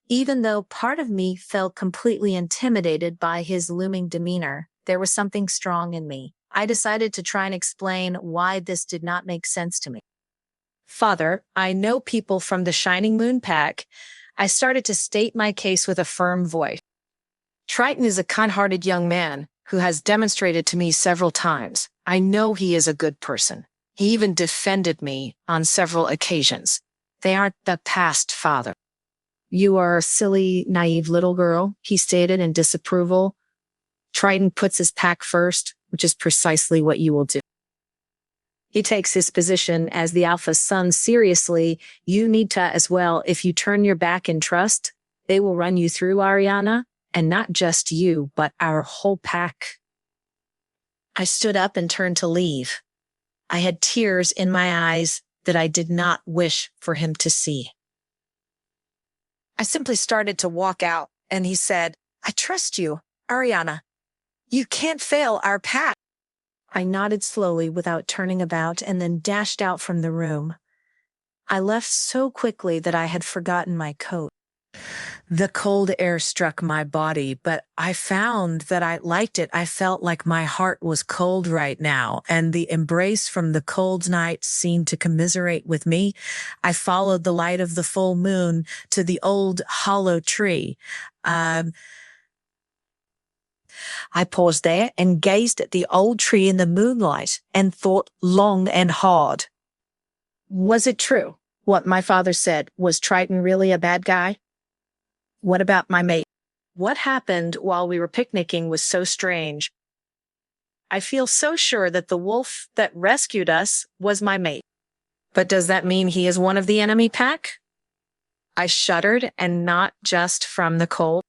Even though part of me felt completely intimidated by his looming demeanor, there was something strong in me. I decided to try and explain why this did not make sense to me. "Father, I know people from the Shining Moon Pack." I started to state my case with a firm voice. "Triton is a kind-hearted young man who has demonstrated to me several times. I know he is a good person. He even defended me on several occasions. They aren't the past, father." "You are a silly, naive little girl," he stated in disapproval. "Triton puts his pack first, which is precisely what you will do. He takes his position as the alpha son seriously. You need to as well. If you turn your back in trust, they will run you through, Ariana, and not just you, but our whole pack." I stood up and turned to leave. I had tears in my eyes that I did not wish for him to see. I simply started to walk out, and he said, "I trust you, Ariana. You can't fail our pack." I nodded slowly without turning about and then dashed out from the room. I left so quickly that I had forgotten my coat. The cold air struck my body, but I found that I liked it. I felt like my heart was cold right now, and the embrace from the cold night seemed to commiserate with me. I followed the light of the full moon to the old hollow tree. I paused there and gazed at the old tree in the moonlight and thought long and hard. Was it true what my father said? Was Triton really a bad guy? What about my mate? What happened while we were picnicking was so strange. I feel so sure that the wolf that rescued us was my mate. But does that mean he is one of the enemy pack? I shuddered, and not just from the cold.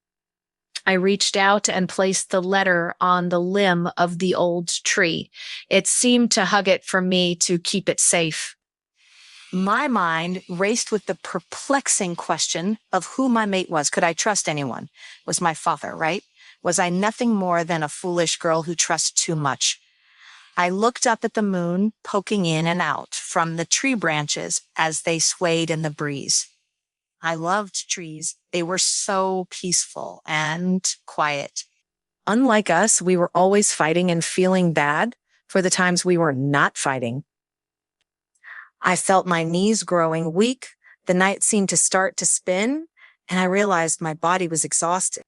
I reached out and placed the letter on the limb of the old tree. It seemed to hug it for me to keep it safe. My mind raced with the perplexing question of who my mate was. Could I trust anyone? It was my father, right? Was I nothing more than a foolish girl who trusts too much? I looked up at the moon poking in and out from the tree branches as they swayed in the breeze. I loved trees. They were so peaceful and quiet. Unlike us, we were always fighting and feeling bad for the times we were not fighting. I felt my knees growing weak. The night seemed to start to spin, and I realized my body was exhausted.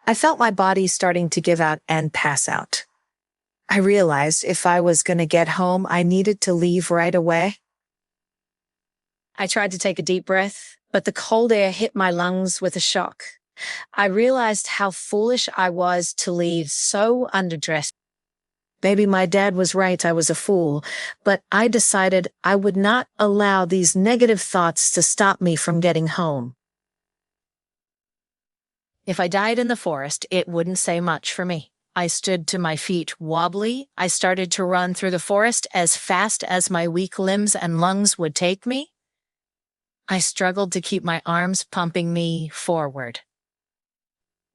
I felt my body starting to give out and pass out. I realized if I was going to get home, I needed to leave right away. I tried to take a deep breath, but the cold air hit my lungs with a shock. I realized how foolish I was to leave so underdressed. Maybe my dad was right, I was a fool, but I decided I would not allow these negative thoughts to stop me from getting home. If I died in the forest, it wouldn't say much for me. I stood to my feet wobbly. I started to run through the forest as fast as my weak limbs and lungs would take me. I struggled to keep my arms pumping me forward.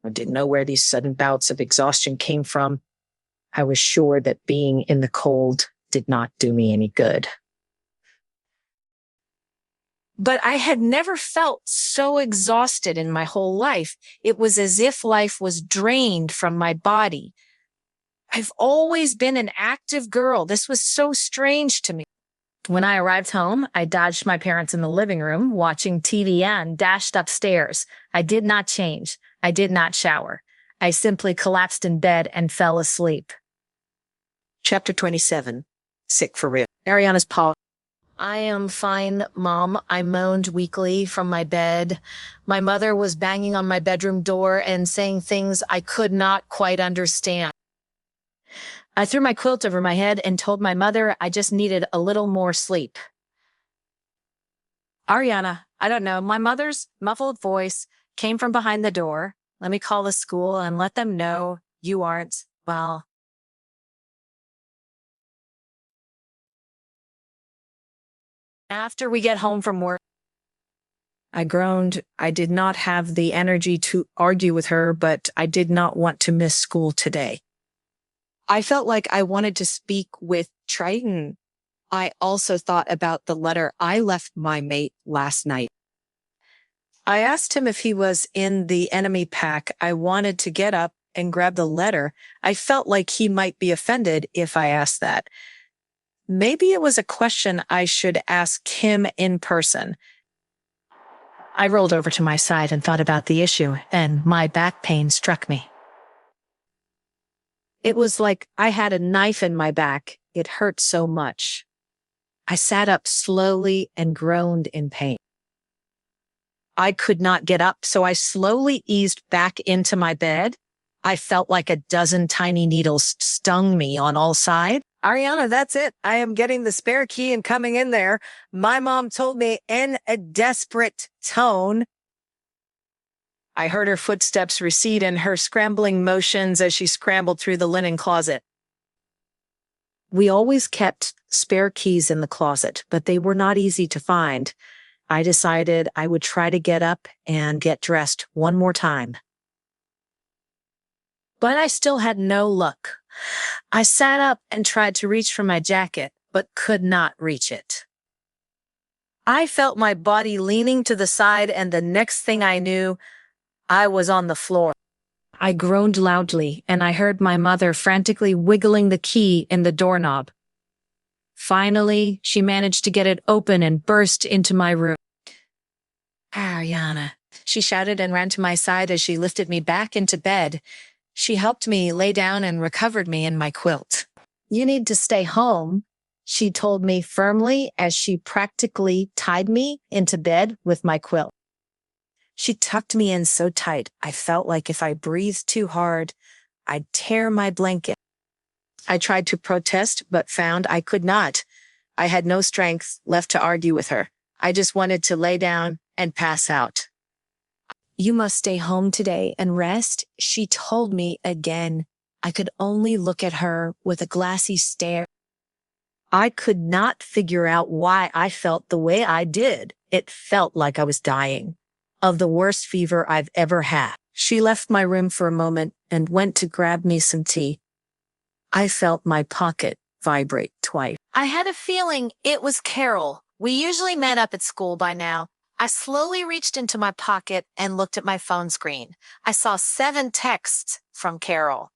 I didn't know where these sudden bouts of exhaustion came from. I was sure that being in the cold did not do me any good. But I had never felt so exhausted in my whole life. It was as if life was drained from my body. I've always been an active girl. This was so strange to me. When I arrived home, I dodged my parents in the living room, watching TV and dashed upstairs. I did not change. I did not shower. I simply collapsed in bed and fell asleep. Chapter 27. Sick for real. Ariana's paw. I am fine, Mom. I moaned weakly from my bed. My mother was banging on my bedroom door and saying things I could not quite understand. I threw my quilt over my head and told my mother I just needed a little more sleep. Ariana, I don't know. My mother's muffled voice came from behind the door. Let me call the school and let them know you aren't well. After we get home from work, I groaned. I did not have the energy to argue with her, but I did not want to miss school today. I felt like I wanted to speak with Triton. I also thought about the letter I left my mate last night. I asked him if he was in the enemy pack. I wanted to get up and grab the letter. I felt like he might be offended if I asked that. Maybe it was a question I should ask him in person. I rolled over to my side and thought about the issue, and my back pain struck me. It was like I had a knife in my back. It hurt so much. I sat up slowly and groaned in pain. I could not get up, so I slowly eased back into my bed. I felt like a dozen tiny needles stung me on all sides. Ariana, that's it. I am getting the spare key and coming in there. My mom told me in a desperate tone. I heard her footsteps recede and her scrambling motions as she scrambled through the linen closet. We always kept spare keys in the closet, but they were not easy to find. I decided I would try to get up and get dressed one more time. But I still had no luck. I sat up and tried to reach for my jacket, but could not reach it. I felt my body leaning to the side, and the next thing I knew, I was on the floor. I groaned loudly, and I heard my mother frantically wiggling the key in the doorknob. Finally, she managed to get it open and burst into my room. Ariana, she shouted and ran to my side as she lifted me back into bed. She helped me lay down and recovered me in my quilt. You need to stay home, she told me firmly as she practically tied me into bed with my quilt. She tucked me in so tight, I felt like if I breathed too hard, I'd tear my blanket. I tried to protest, but found I could not. I had no strength left to argue with her. I just wanted to lay down and pass out. You must stay home today and rest, she told me again. I could only look at her with a glassy stare. I could not figure out why I felt the way I did. It felt like I was dying of the worst fever I've ever had. She left my room for a moment and went to grab me some tea. I felt my pocket vibrate twice. I had a feeling it was Carol. We usually met up at school by now. I slowly reached into my pocket and looked at my phone screen. I saw 7 texts from Carol.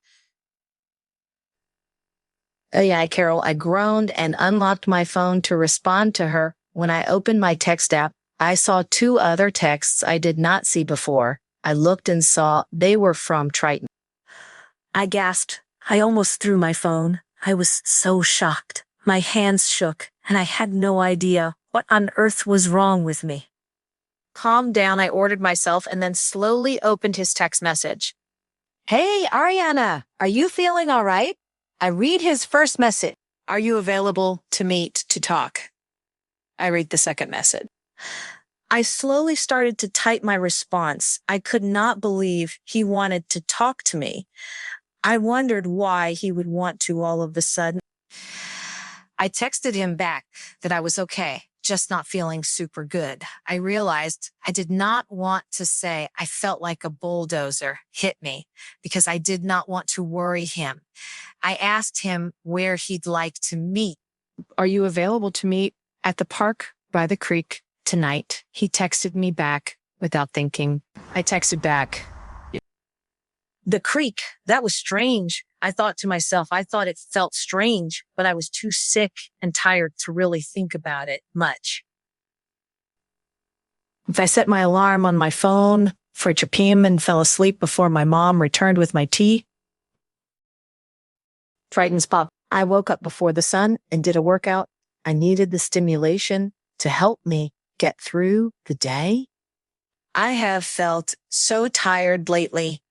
Oh yeah, Carol, I groaned and unlocked my phone to respond to her. When I opened my text app, I saw 2 other texts I did not see before. I looked and saw they were from Triton. I gasped. I almost threw my phone. I was so shocked. My hands shook, and I had no idea what on earth was wrong with me. Calmed down, I ordered myself and then slowly opened his text message. Hey, Ariana, are you feeling all right? I read his first message. Are you available to meet to talk? I read the second message. I slowly started to type my response. I could not believe he wanted to talk to me. I wondered why he would want to all of a sudden. I texted him back that I was okay, just not feeling super good. I realized I did not want to say I felt like a bulldozer hit me because I did not want to worry him. I asked him where he'd like to meet. Are you available to meet at the park by the creek tonight? He texted me back without thinking. I texted back. The creek, that was strange. I thought to myself, I thought it felt strange, but I was too sick and tired to really think about it much. If I set my alarm on my phone for 8 p.m. and fell asleep before my mom returned with my tea, Triton's pop. I woke up before the sun and did a workout. I needed the stimulation to help me get through the day. I have felt so tired lately.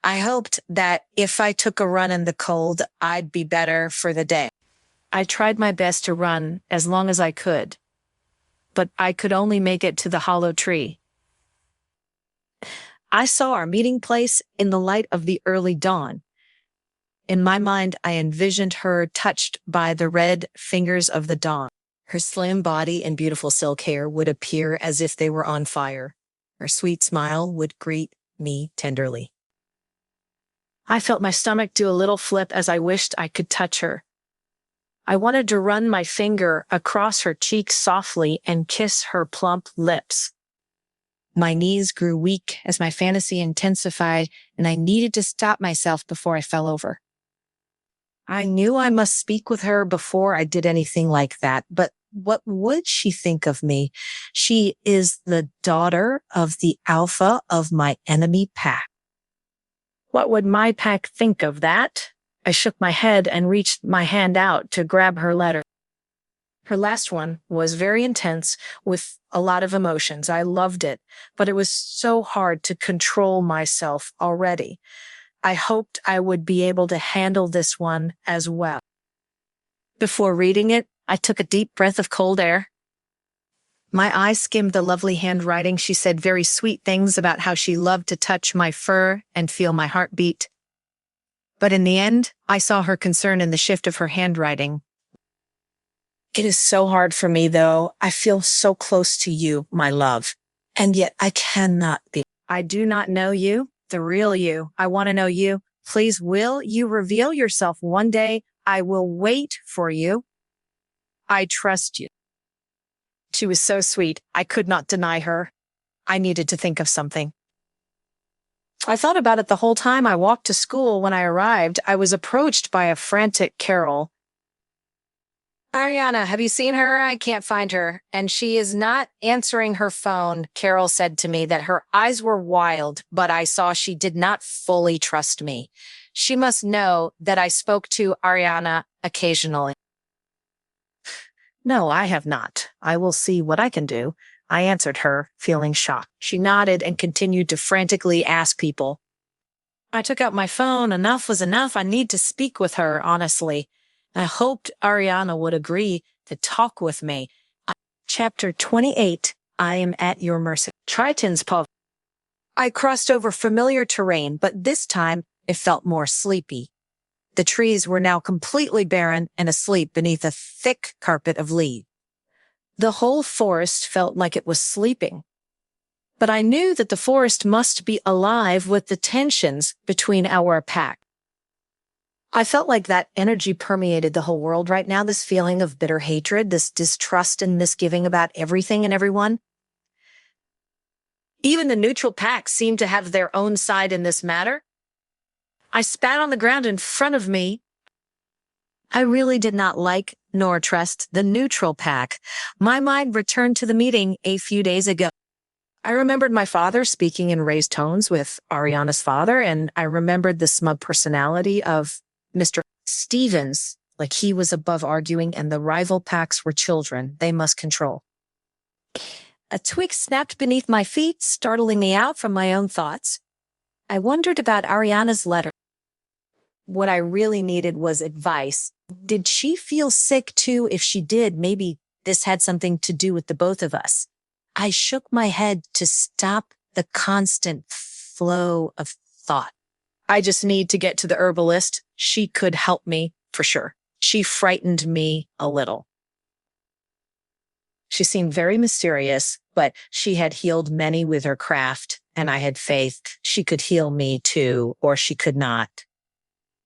I hoped that if I took a run in the cold, I'd be better for the day. I tried my best to run as long as I could, but I could only make it to the hollow tree. I saw our meeting place in the light of the early dawn. In my mind, I envisioned her touched by the red fingers of the dawn. Her slim body and beautiful silk hair would appear as if they were on fire. Her sweet smile would greet me tenderly. I felt my stomach do a little flip as I wished I could touch her. I wanted to run my finger across her cheek softly and kiss her plump lips. My knees grew weak as my fantasy intensified, and I needed to stop myself before I fell over. I knew I must speak with her before I did anything like that, but what would she think of me? She is the daughter of the alpha of my enemy pack. What would my pack think of that? I shook my head and reached my hand out to grab her letter. Her last one was very intense with a lot of emotions. I loved it, but it was so hard to control myself already. I hoped I would be able to handle this one as well. Before reading it, I took a deep breath of cold air. My eyes skimmed the lovely handwriting. She said very sweet things about how she loved to touch my fur and feel my heartbeat. But in the end, I saw her concern in the shift of her handwriting. It is so hard for me, though. I feel so close to you, my love, and yet I cannot be. I do not know you, the real you. I want to know you. Please, will you reveal yourself one day? I will wait for you. I trust you. She was so sweet. I could not deny her. I needed to think of something. I thought about it the whole time I walked to school. When I arrived, I was approached by a frantic Carol. Ariana, have you seen her? I can't find her. And she is not answering her phone. Carol said to me that her eyes were wild, but I saw she did not fully trust me. She must know that I spoke to Ariana occasionally. No, I have not. I will see what I can do. I answered her, feeling shocked. She nodded and continued to frantically ask people. I took out my phone. Enough was enough. I need to speak with her, honestly. I hoped Ariana would agree to talk with me. Chapter 28, I am at your mercy. Triton's paw. I crossed over familiar terrain, but this time it felt more sleepy. The trees were now completely barren and asleep beneath a thick carpet of leaves. The whole forest felt like it was sleeping. But I knew that the forest must be alive with the tensions between our pack. I felt like that energy permeated the whole world right now, this feeling of bitter hatred, this distrust and misgiving about everything and everyone. Even the neutral pack seemed to have their own side in this matter. I spat on the ground in front of me. I really did not like nor trust the neutral pack. My mind returned to the meeting a few days ago. I remembered my father speaking in raised tones with Ariana's father, and I remembered the smug personality of Mr. Stevens, like he was above arguing, and the rival packs were children they must control. A twig snapped beneath my feet, startling me out from my own thoughts. I wondered about Ariana's letter. What I really needed was advice. Did she feel sick too? If she did, maybe this had something to do with the both of us. I shook my head to stop the constant flow of thought. I just need to get to the herbalist. She could help me for sure. She frightened me a little. She seemed very mysterious, but she had healed many with her craft, and I had faith she could heal me too, or she could not.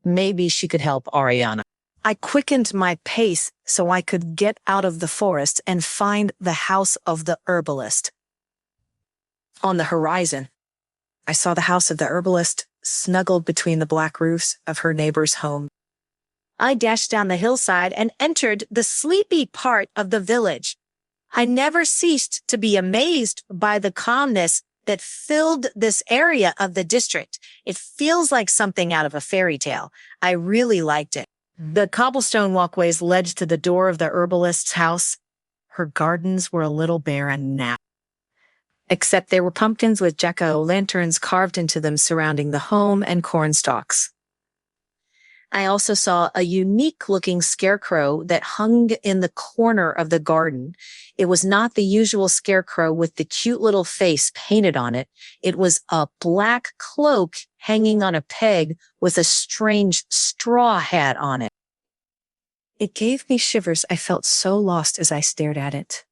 Maybe she could help Ariana. I quickened my pace so I could get out of the forest and find the house of the herbalist. On the horizon, I saw the house of the herbalist snuggled between the black roofs of her neighbor's home. I dashed down the hillside and entered the sleepy part of the village. I never ceased to be amazed by the calmness that filled this area of the district. It feels like something out of a fairy tale. I really liked it. The cobblestone walkways led to the door of the herbalist's house. Her gardens were a little barren now, except there were pumpkins with jack-o'-lanterns carved into them surrounding the home and corn stalks. I also saw a unique-looking scarecrow that hung in the corner of the garden. It was not the usual scarecrow with the cute little face painted on it. It was a black cloak hanging on a peg with a strange straw hat on it. It gave me shivers. I felt so lost as I stared at it.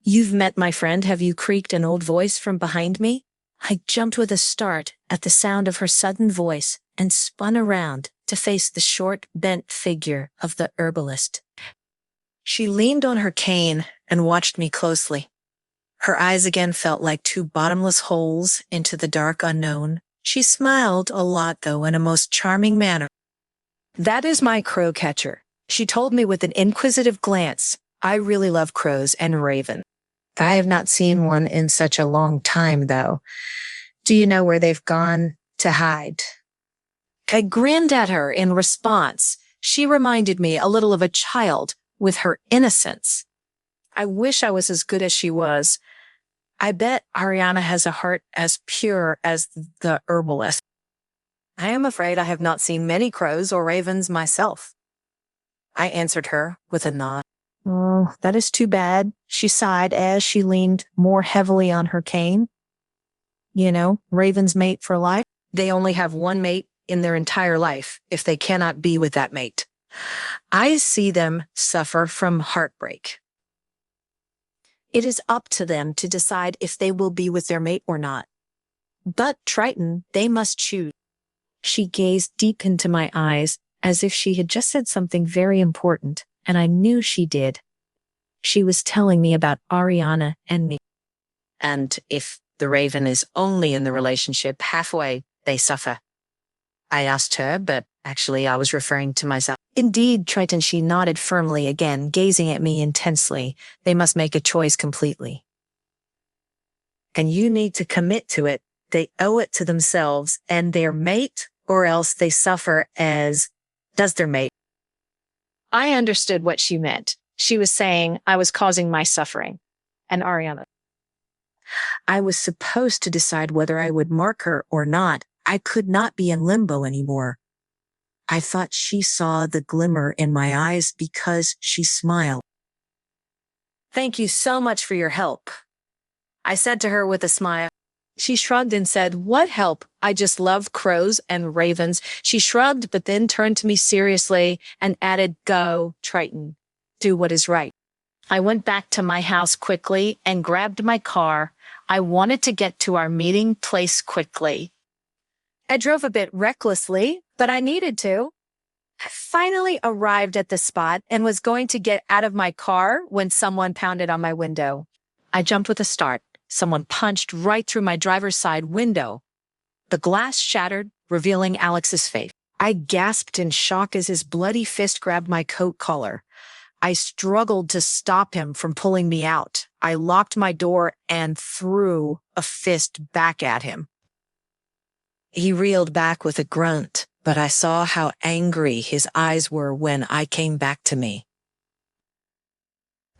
"You've met my friend, have you?" creaked an old voice from behind me. I jumped with a start at the sound of her sudden voice and spun around to face the short, bent figure of the herbalist. She leaned on her cane and watched me closely. Her eyes again felt like two bottomless holes into the dark unknown. She smiled a lot, though, in a most charming manner. "That is my crow catcher," she told me with an inquisitive glance. I really love crows and ravens. I have not seen one in such a long time, though. Do you know where they've gone to hide? I grinned at her in response. She reminded me a little of a child with her innocence. I wish I was as good as she was. I bet Ariana has a heart as pure as the herbalist. I am afraid I have not seen many crows or ravens myself. I answered her with a nod. "Oh, that is too bad," she sighed as she leaned more heavily on her cane. "You know, ravens mate for life. They only have one mate in their entire life if they cannot be with that mate. I see them suffer from heartbreak. It is up to them to decide if they will be with their mate or not. But Triton, they must choose." She gazed deep into my eyes as if she had just said something very important, and I knew she did. She was telling me about Ariana and me. And if the raven is only in the relationship halfway, they suffer. I asked her, but actually I was referring to myself. "Indeed, Triton," she nodded firmly again, gazing at me intensely. "They must make a choice completely. And you need to commit to it. They owe it to themselves and their mate, or else they suffer as does their mate." I understood what she meant. She was saying I was causing my suffering. And Ariana. I was supposed to decide whether I would mark her or not. I could not be in limbo anymore. I thought she saw the glimmer in my eyes because she smiled. "Thank you so much for your help," I said to her with a smile. She shrugged and said, "What help? I just love crows and ravens." She shrugged, but then turned to me seriously and added, "Go, Triton. Do what is right." I went back to my house quickly and grabbed my car. I wanted to get to our meeting place quickly. I drove a bit recklessly, but I needed to. I finally arrived at the spot and was going to get out of my car when someone pounded on my window. I jumped with a start. Someone punched right through my driver's side window. The glass shattered, revealing Alex's face. I gasped in shock as his bloody fist grabbed my coat collar. I struggled to stop him from pulling me out. I locked my door and threw a fist back at him. He reeled back with a grunt, but I saw how angry his eyes were when I came back to me.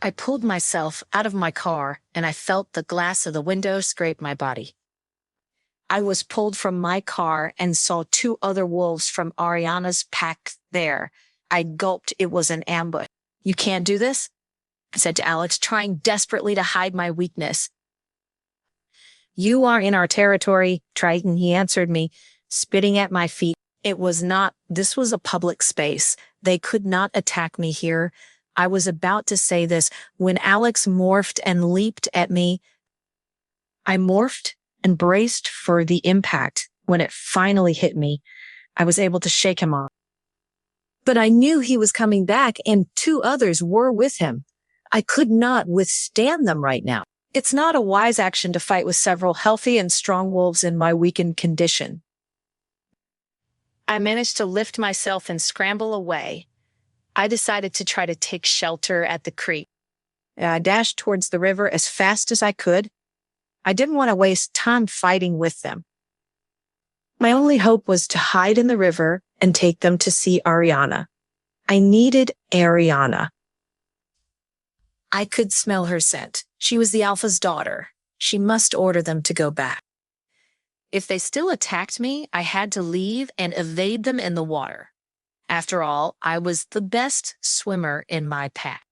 I pulled myself out of my car and I felt the glass of the window scrape my body. I was pulled from my car and saw two other wolves from Ariana's pack there. I gulped. It was an ambush. You can't do this, I said to Alex, trying desperately to hide my weakness. You are in our territory, Triton, he answered me, spitting at my feet. This was a public space. They could not attack me here. I was about to say this when Alex morphed and leaped at me. I morphed and braced for the impact. When it finally hit me, I was able to shake him off. But I knew he was coming back and two others were with him. I could not withstand them right now. It's not a wise action to fight with several healthy and strong wolves in my weakened condition. I managed to lift myself and scramble away. I decided to try to take shelter at the creek. I dashed towards the river as fast as I could. I didn't want to waste time fighting with them. My only hope was to hide in the river and take them to see Ariana. I needed Ariana. I could smell her scent. She was the Alpha's daughter. She must order them to go back. If they still attacked me, I had to leave and evade them in the water. After all, I was the best swimmer in my pack.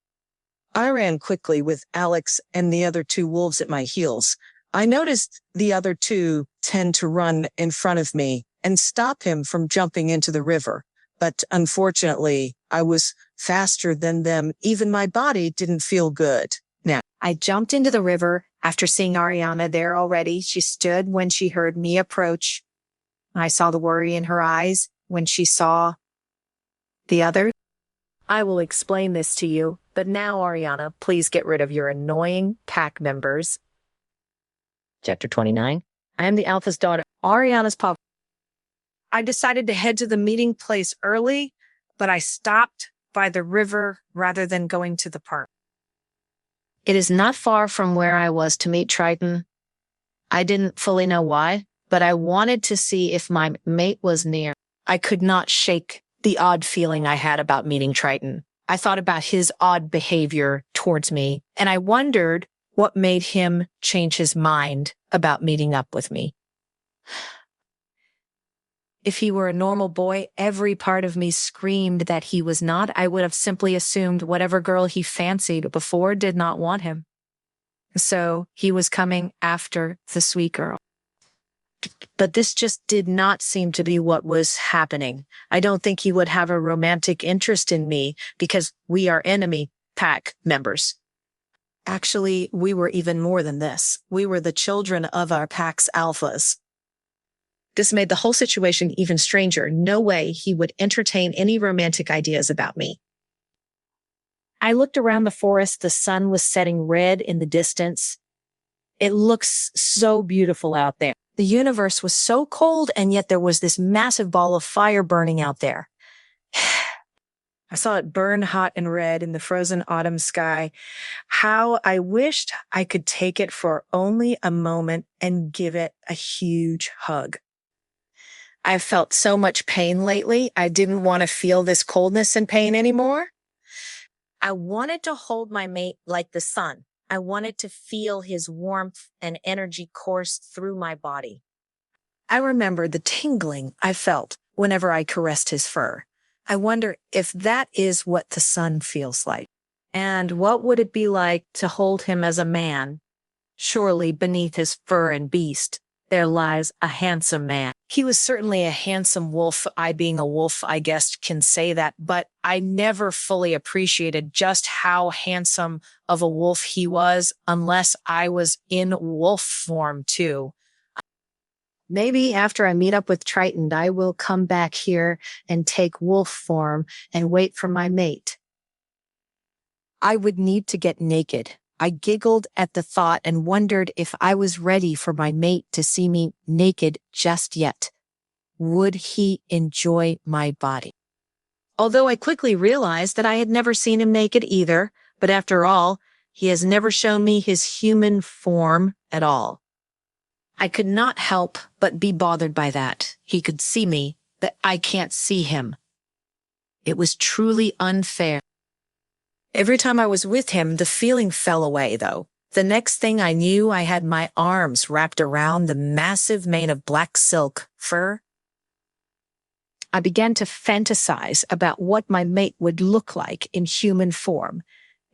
I ran quickly with Alex and the other two wolves at my heels. I noticed the other two tend to run in front of me and stop him from jumping into the river. But unfortunately, I was faster than them. Even my body didn't feel good. Now, I jumped into the river after seeing Ariana there already. She stood when she heard me approach. I saw the worry in her eyes when she saw the others. I will explain this to you, but now, Ariana, please get rid of your annoying pack members. Chapter 29. I am the Alpha's daughter, Ariana's pop. I decided to head to the meeting place early, but I stopped by the river rather than going to the park. It is not far from where I was to meet Triton. I didn't fully know why, but I wanted to see if my mate was near. I could not shake the odd feeling I had about meeting Triton. I thought about his odd behavior towards me, and I wondered what made him change his mind about meeting up with me. If he were a normal boy, every part of me screamed that he was not. I would have simply assumed whatever girl he fancied before did not want him. So he was coming after the sweet girl. But this just did not seem to be what was happening. I don't think he would have a romantic interest in me because we are enemy pack members. Actually, we were even more than this. We were the children of our pack's alphas. This made the whole situation even stranger. No way he would entertain any romantic ideas about me. I looked around the forest. The sun was setting red in the distance. It looks so beautiful out there. The universe was so cold, and yet there was this massive ball of fire burning out there. I saw it burn hot and red in the frozen autumn sky. How I wished I could take it for only a moment and give it a huge hug. I've felt so much pain lately. I didn't want to feel this coldness and pain anymore. I wanted to hold my mate like the sun. I wanted to feel his warmth and energy course through my body. I remember the tingling I felt whenever I caressed his fur. I wonder if that is what the sun feels like. And what would it be like to hold him as a man? Surely beneath his fur and beast, there lies a handsome man. He was certainly a handsome wolf. I, being a wolf, I guess can say that, but I never fully appreciated just how handsome of a wolf he was unless I was in wolf form too. Maybe after I meet up with Triton, I will come back here and take wolf form and wait for my mate. I would need to get naked. I giggled at the thought and wondered if I was ready for my mate to see me naked just yet. Would he enjoy my body? Although I quickly realized that I had never seen him naked either, but after all, he has never shown me his human form at all. I could not help but be bothered by that. He could see me, but I can't see him. It was truly unfair. Every time I was with him, the feeling fell away, though. The next thing I knew, I had my arms wrapped around the massive mane of black silk fur. I began to fantasize about what my mate would look like in human form.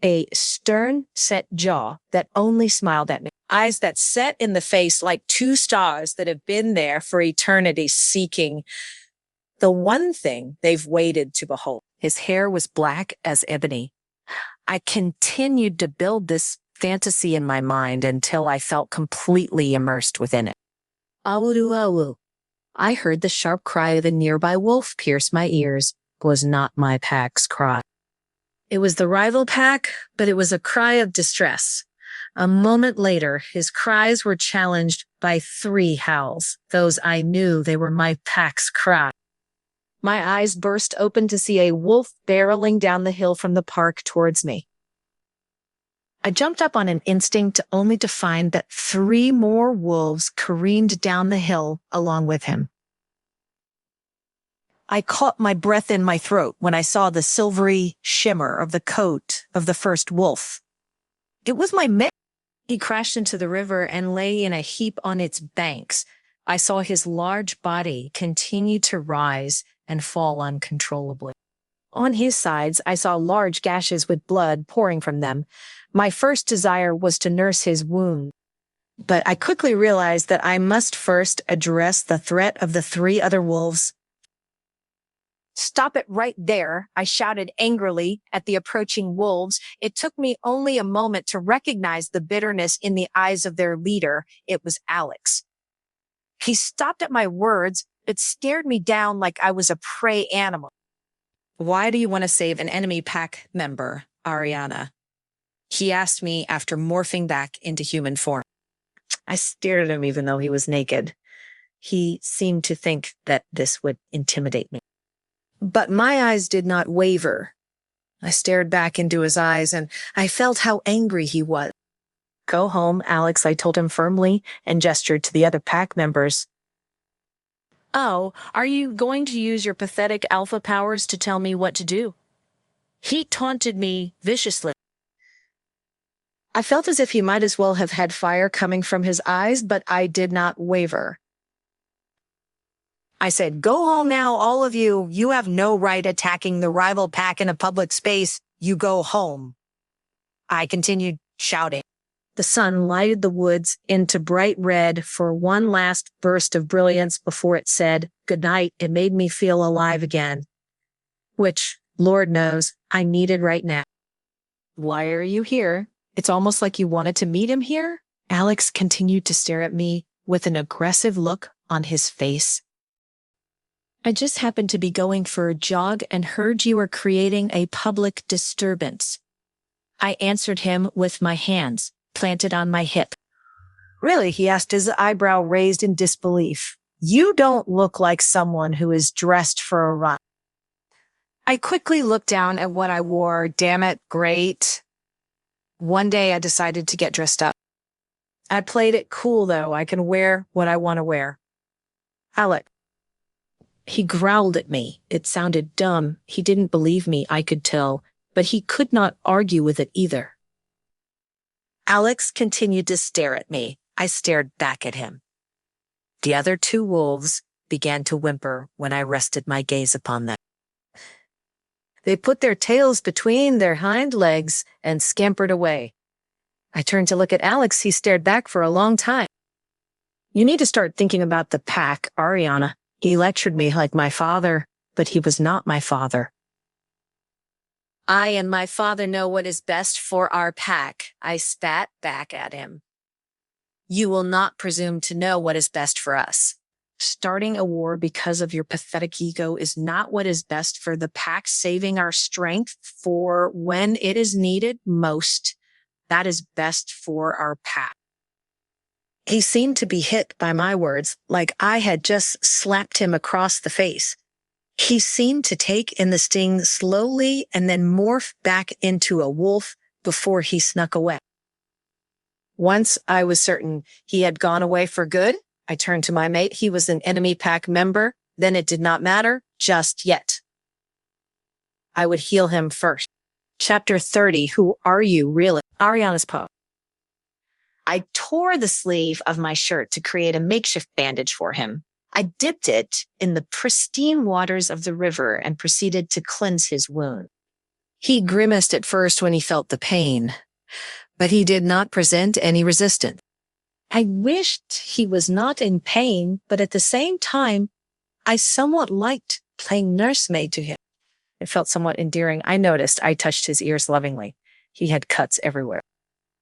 A stern, set jaw that only smiled at me. Eyes that set in the face like two stars that have been there for eternity seeking the one thing they've waited to behold. His hair was black as ebony. I continued to build this fantasy in my mind until I felt completely immersed within it. Awuru awu. I heard the sharp cry of a nearby wolf pierce my ears. It was not my pack's cry. It was the rival pack, but it was a cry of distress. A moment later, his cries were challenged by 3 howls. Those I knew they were my pack's cry. My eyes burst open to see a wolf barreling down the hill from the park towards me. I jumped up on an instinct only to find that 3 more wolves careened down the hill along with him. I caught my breath in my throat when I saw the silvery shimmer of the coat of the first wolf. It was my mate. He crashed into the river and lay in a heap on its banks. I saw his large body continue to rise and fall uncontrollably. On his sides, I saw large gashes with blood pouring from them. My first desire was to nurse his wound, but I quickly realized that I must first address the threat of the 3 other wolves. Stop it right there, I shouted angrily at the approaching wolves. It took me only a moment to recognize the bitterness in the eyes of their leader. It was Alex. He stopped at my words, but stared me down like I was a prey animal. Why do you want to save an enemy pack member, Ariana? He asked me after morphing back into human form. I stared at him even though he was naked. He seemed to think that this would intimidate me. But my eyes did not waver. I stared back into his eyes and I felt how angry he was. Go home, Alex, I told him firmly and gestured to the other pack members. Oh, are you going to use your pathetic alpha powers to tell me what to do? He taunted me viciously. I felt as if he might as well have had fire coming from his eyes, but I did not waver. I said, go home now, all of you. You have no right attacking the rival pack in a public space. You go home. I continued shouting. The sun lighted the woods into bright red for one last burst of brilliance before it said, good night. It made me feel alive again, which, Lord knows, I needed right now. Why are you here? It's almost like you wanted to meet him here. Alex continued to stare at me with an aggressive look on his face. I just happened to be going for a jog and heard you were creating a public disturbance. I answered him with my hands planted on my hip. Really? He asked, his eyebrow raised in disbelief. You don't look like someone who is dressed for a run. I quickly looked down at what I wore. Damn it, great. One day I decided to get dressed up. I played it cool though. I can wear what I want to wear. Alec. He growled at me. It sounded dumb. He didn't believe me, I could tell, but he could not argue with it either. Alex continued to stare at me. I stared back at him. The other 2 wolves began to whimper when I rested my gaze upon them. They put their tails between their hind legs and scampered away. I turned to look at Alex. He stared back for a long time. You need to start thinking about the pack, Ariana. He lectured me like my father, but he was not my father. I and my father know what is best for our pack. I spat back at him. You will not presume to know what is best for us. Starting a war because of your pathetic ego is not what is best for the pack, saving our strength for when it is needed most. That is best for our pack. He seemed to be hit by my words, like I had just slapped him across the face. He seemed to take in the sting slowly and then morph back into a wolf before he snuck away. Once I was certain he had gone away for good, I turned to my mate. He was an enemy pack member. Then it did not matter just yet. I would heal him first. Chapter 30. Who are you really? Ariana's poem. I tore the sleeve of my shirt to create a makeshift bandage for him. I dipped it in the pristine waters of the river and proceeded to cleanse his wound. He grimaced at first when he felt the pain, but he did not present any resistance. I wished he was not in pain, but at the same time, I somewhat liked playing nursemaid to him. It felt somewhat endearing. I noticed I touched his ears lovingly. He had cuts everywhere.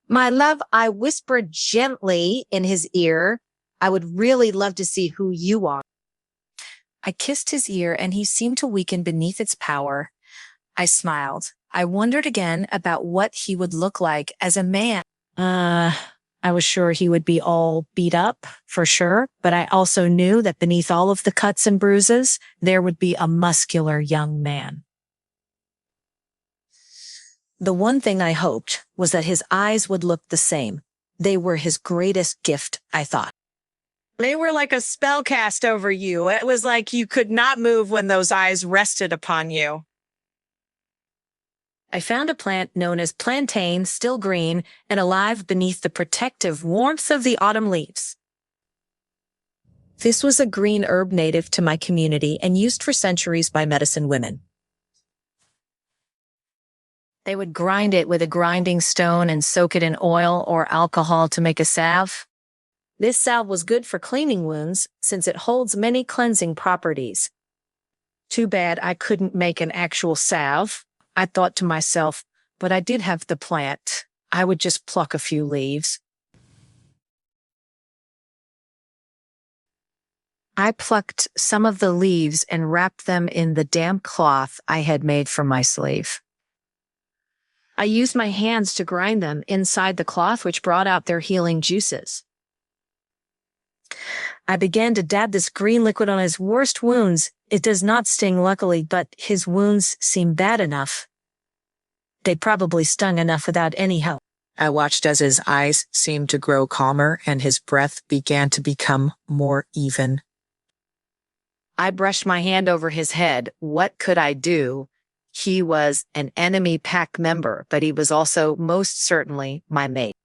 My love, I whispered gently in his ear, I would really love to see who you are. I kissed his ear and he seemed to weaken beneath its power. I smiled. I wondered again about what he would look like as a man. I was sure he would be all beat up, for sure, but I also knew that beneath all of the cuts and bruises, there would be a muscular young man. The one thing I hoped was that his eyes would look the same. They were his greatest gift, I thought. They were like a spell cast over you. It was like you could not move when those eyes rested upon you. I found a plant known as plantain, still green and alive beneath the protective warmth of the autumn leaves. This was a green herb native to my community and used for centuries by medicine women. They would grind it with a grinding stone and soak it in oil or alcohol to make a salve. This salve was good for cleaning wounds since it holds many cleansing properties. Too bad I couldn't make an actual salve, I thought to myself, but I did have the plant. I would just pluck a few leaves. I plucked some of the leaves and wrapped them in the damp cloth I had made for my sleeve. I used my hands to grind them inside the cloth, which brought out their healing juices. I began to dab this green liquid on his worst wounds. It does not sting, luckily, but his wounds seem bad enough. They probably stung enough without any help. I watched as his eyes seemed to grow calmer and his breath began to become more even. I brushed my hand over his head. What could I do? He was an enemy pack member, but he was also most certainly my mate.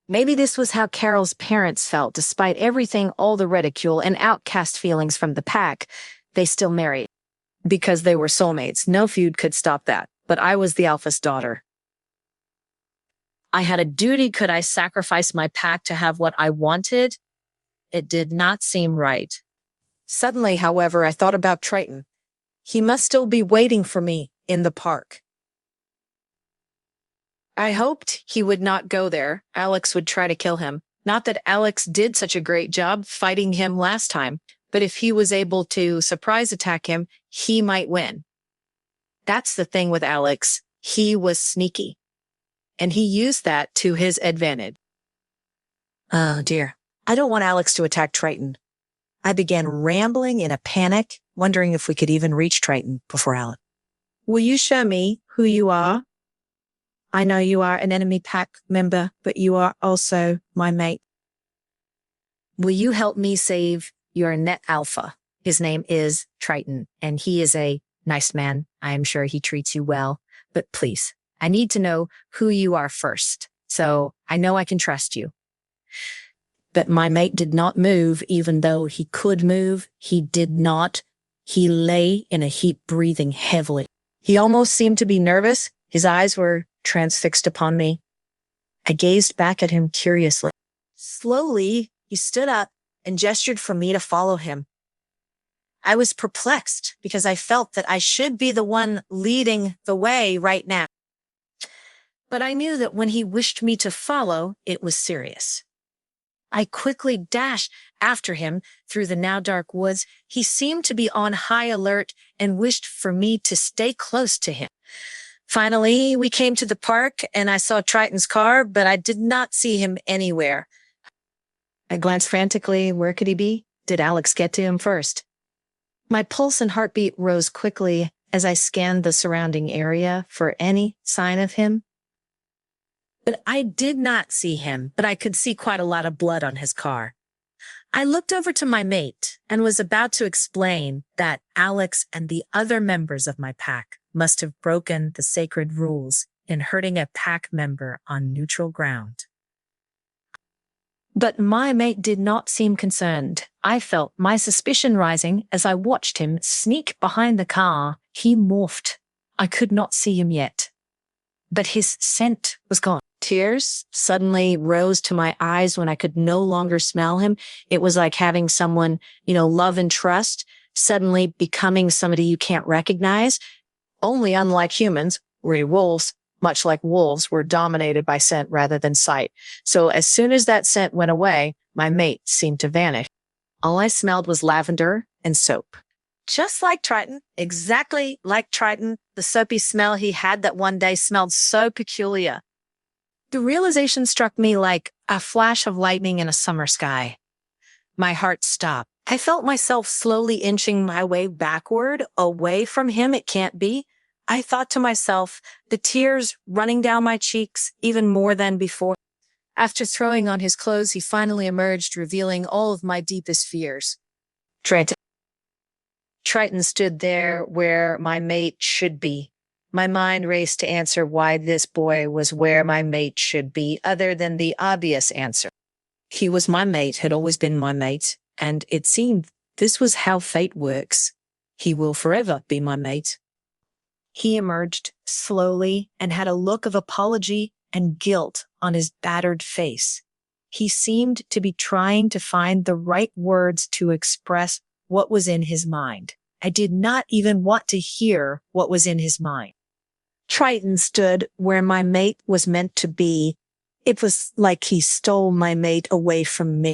Maybe this was how Carol's parents felt. Despite everything, all the ridicule and outcast feelings from the pack, they still married. Because they were soulmates. No feud could stop that. But I was the alpha's daughter. I had a duty. Could I sacrifice my pack to have what I wanted? It did not seem right. Suddenly, however, I thought about Triton. He must still be waiting for me in the park. I hoped he would not go there. Alex would try to kill him. Not that Alex did such a great job fighting him last time, but if he was able to surprise attack him, he might win. That's the thing with Alex. He was sneaky, and he used that to his advantage. Oh dear. I don't want Alex to attack Triton. I began rambling in a panic, wondering if we could even reach Triton before Alex. Will you show me who you are? I know you are an enemy pack member, but you are also my mate. Will you help me save your net alpha? His name is Triton, and he is a nice man. I am sure he treats you well, but please, I need to know who you are first, so I know I can trust you. But my mate did not move, even though he could move. He did not. He lay in a heap, breathing heavily. He almost seemed to be nervous. His eyes were transfixed upon me. I gazed back at him curiously. Slowly, he stood up and gestured for me to follow him. I was perplexed because I felt that I should be the one leading the way right now. But I knew that when he wished me to follow, it was serious. I quickly dashed after him through the now dark woods. He seemed to be on high alert and wished for me to stay close to him. Finally, we came to the park and I saw Triton's car, but I did not see him anywhere. I glanced frantically. Where could he be? Did Alex get to him first? My pulse and heartbeat rose quickly as I scanned the surrounding area for any sign of him. But I did not see him, but I could see quite a lot of blood on his car. I looked over to my mate and was about to explain that Alex and the other members of my pack must have broken the sacred rules in hurting a pack member on neutral ground. But my mate did not seem concerned. I felt my suspicion rising as I watched him sneak behind the car. He morphed. I could not see him yet, but his scent was gone. Tears suddenly rose to my eyes when I could no longer smell him. It was like having someone, love and trust, suddenly becoming somebody you can't recognize. Only unlike humans, werewolves, much like wolves, were dominated by scent rather than sight. So as soon as that scent went away, my mate seemed to vanish. All I smelled was lavender and soap. Just like Triton, exactly like Triton, the soapy smell he had that one day smelled so peculiar. The realization struck me like a flash of lightning in a summer sky. My heart stopped. I felt myself slowly inching my way backward, away from him. It can't be. I thought to myself, the tears running down my cheeks even more than before. After throwing on his clothes, he finally emerged, revealing all of my deepest fears. Triton stood there where my mate should be. My mind raced to answer why this boy was where my mate should be, other than the obvious answer. He was my mate, had always been my mate, and it seemed this was how fate works. He will forever be my mate. He emerged slowly and had a look of apology and guilt on his battered face. He seemed to be trying to find the right words to express what was in his mind. I did not even want to hear what was in his mind. Triton stood where my mate was meant to be. It was like he stole my mate away from me.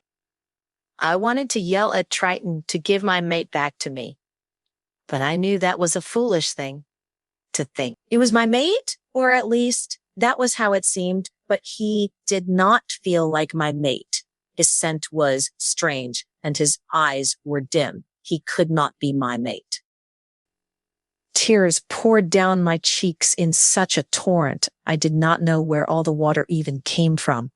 I wanted to yell at Triton to give my mate back to me, but I knew that was a foolish thing to think. It was my mate, or at least that was how it seemed, but he did not feel like my mate. His scent was strange and his eyes were dim. He could not be my mate. Tears poured down my cheeks in such a torrent. I did not know where all the water even came from.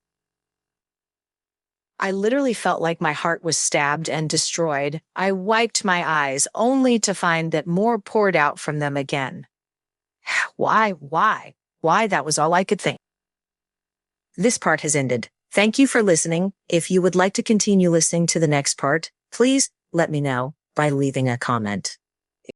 I literally felt like my heart was stabbed and destroyed. I wiped my eyes only to find that more poured out from them again. Why? That was all I could think. This part has ended. Thank you for listening. If you would like to continue listening to the next part, please let me know by leaving a comment.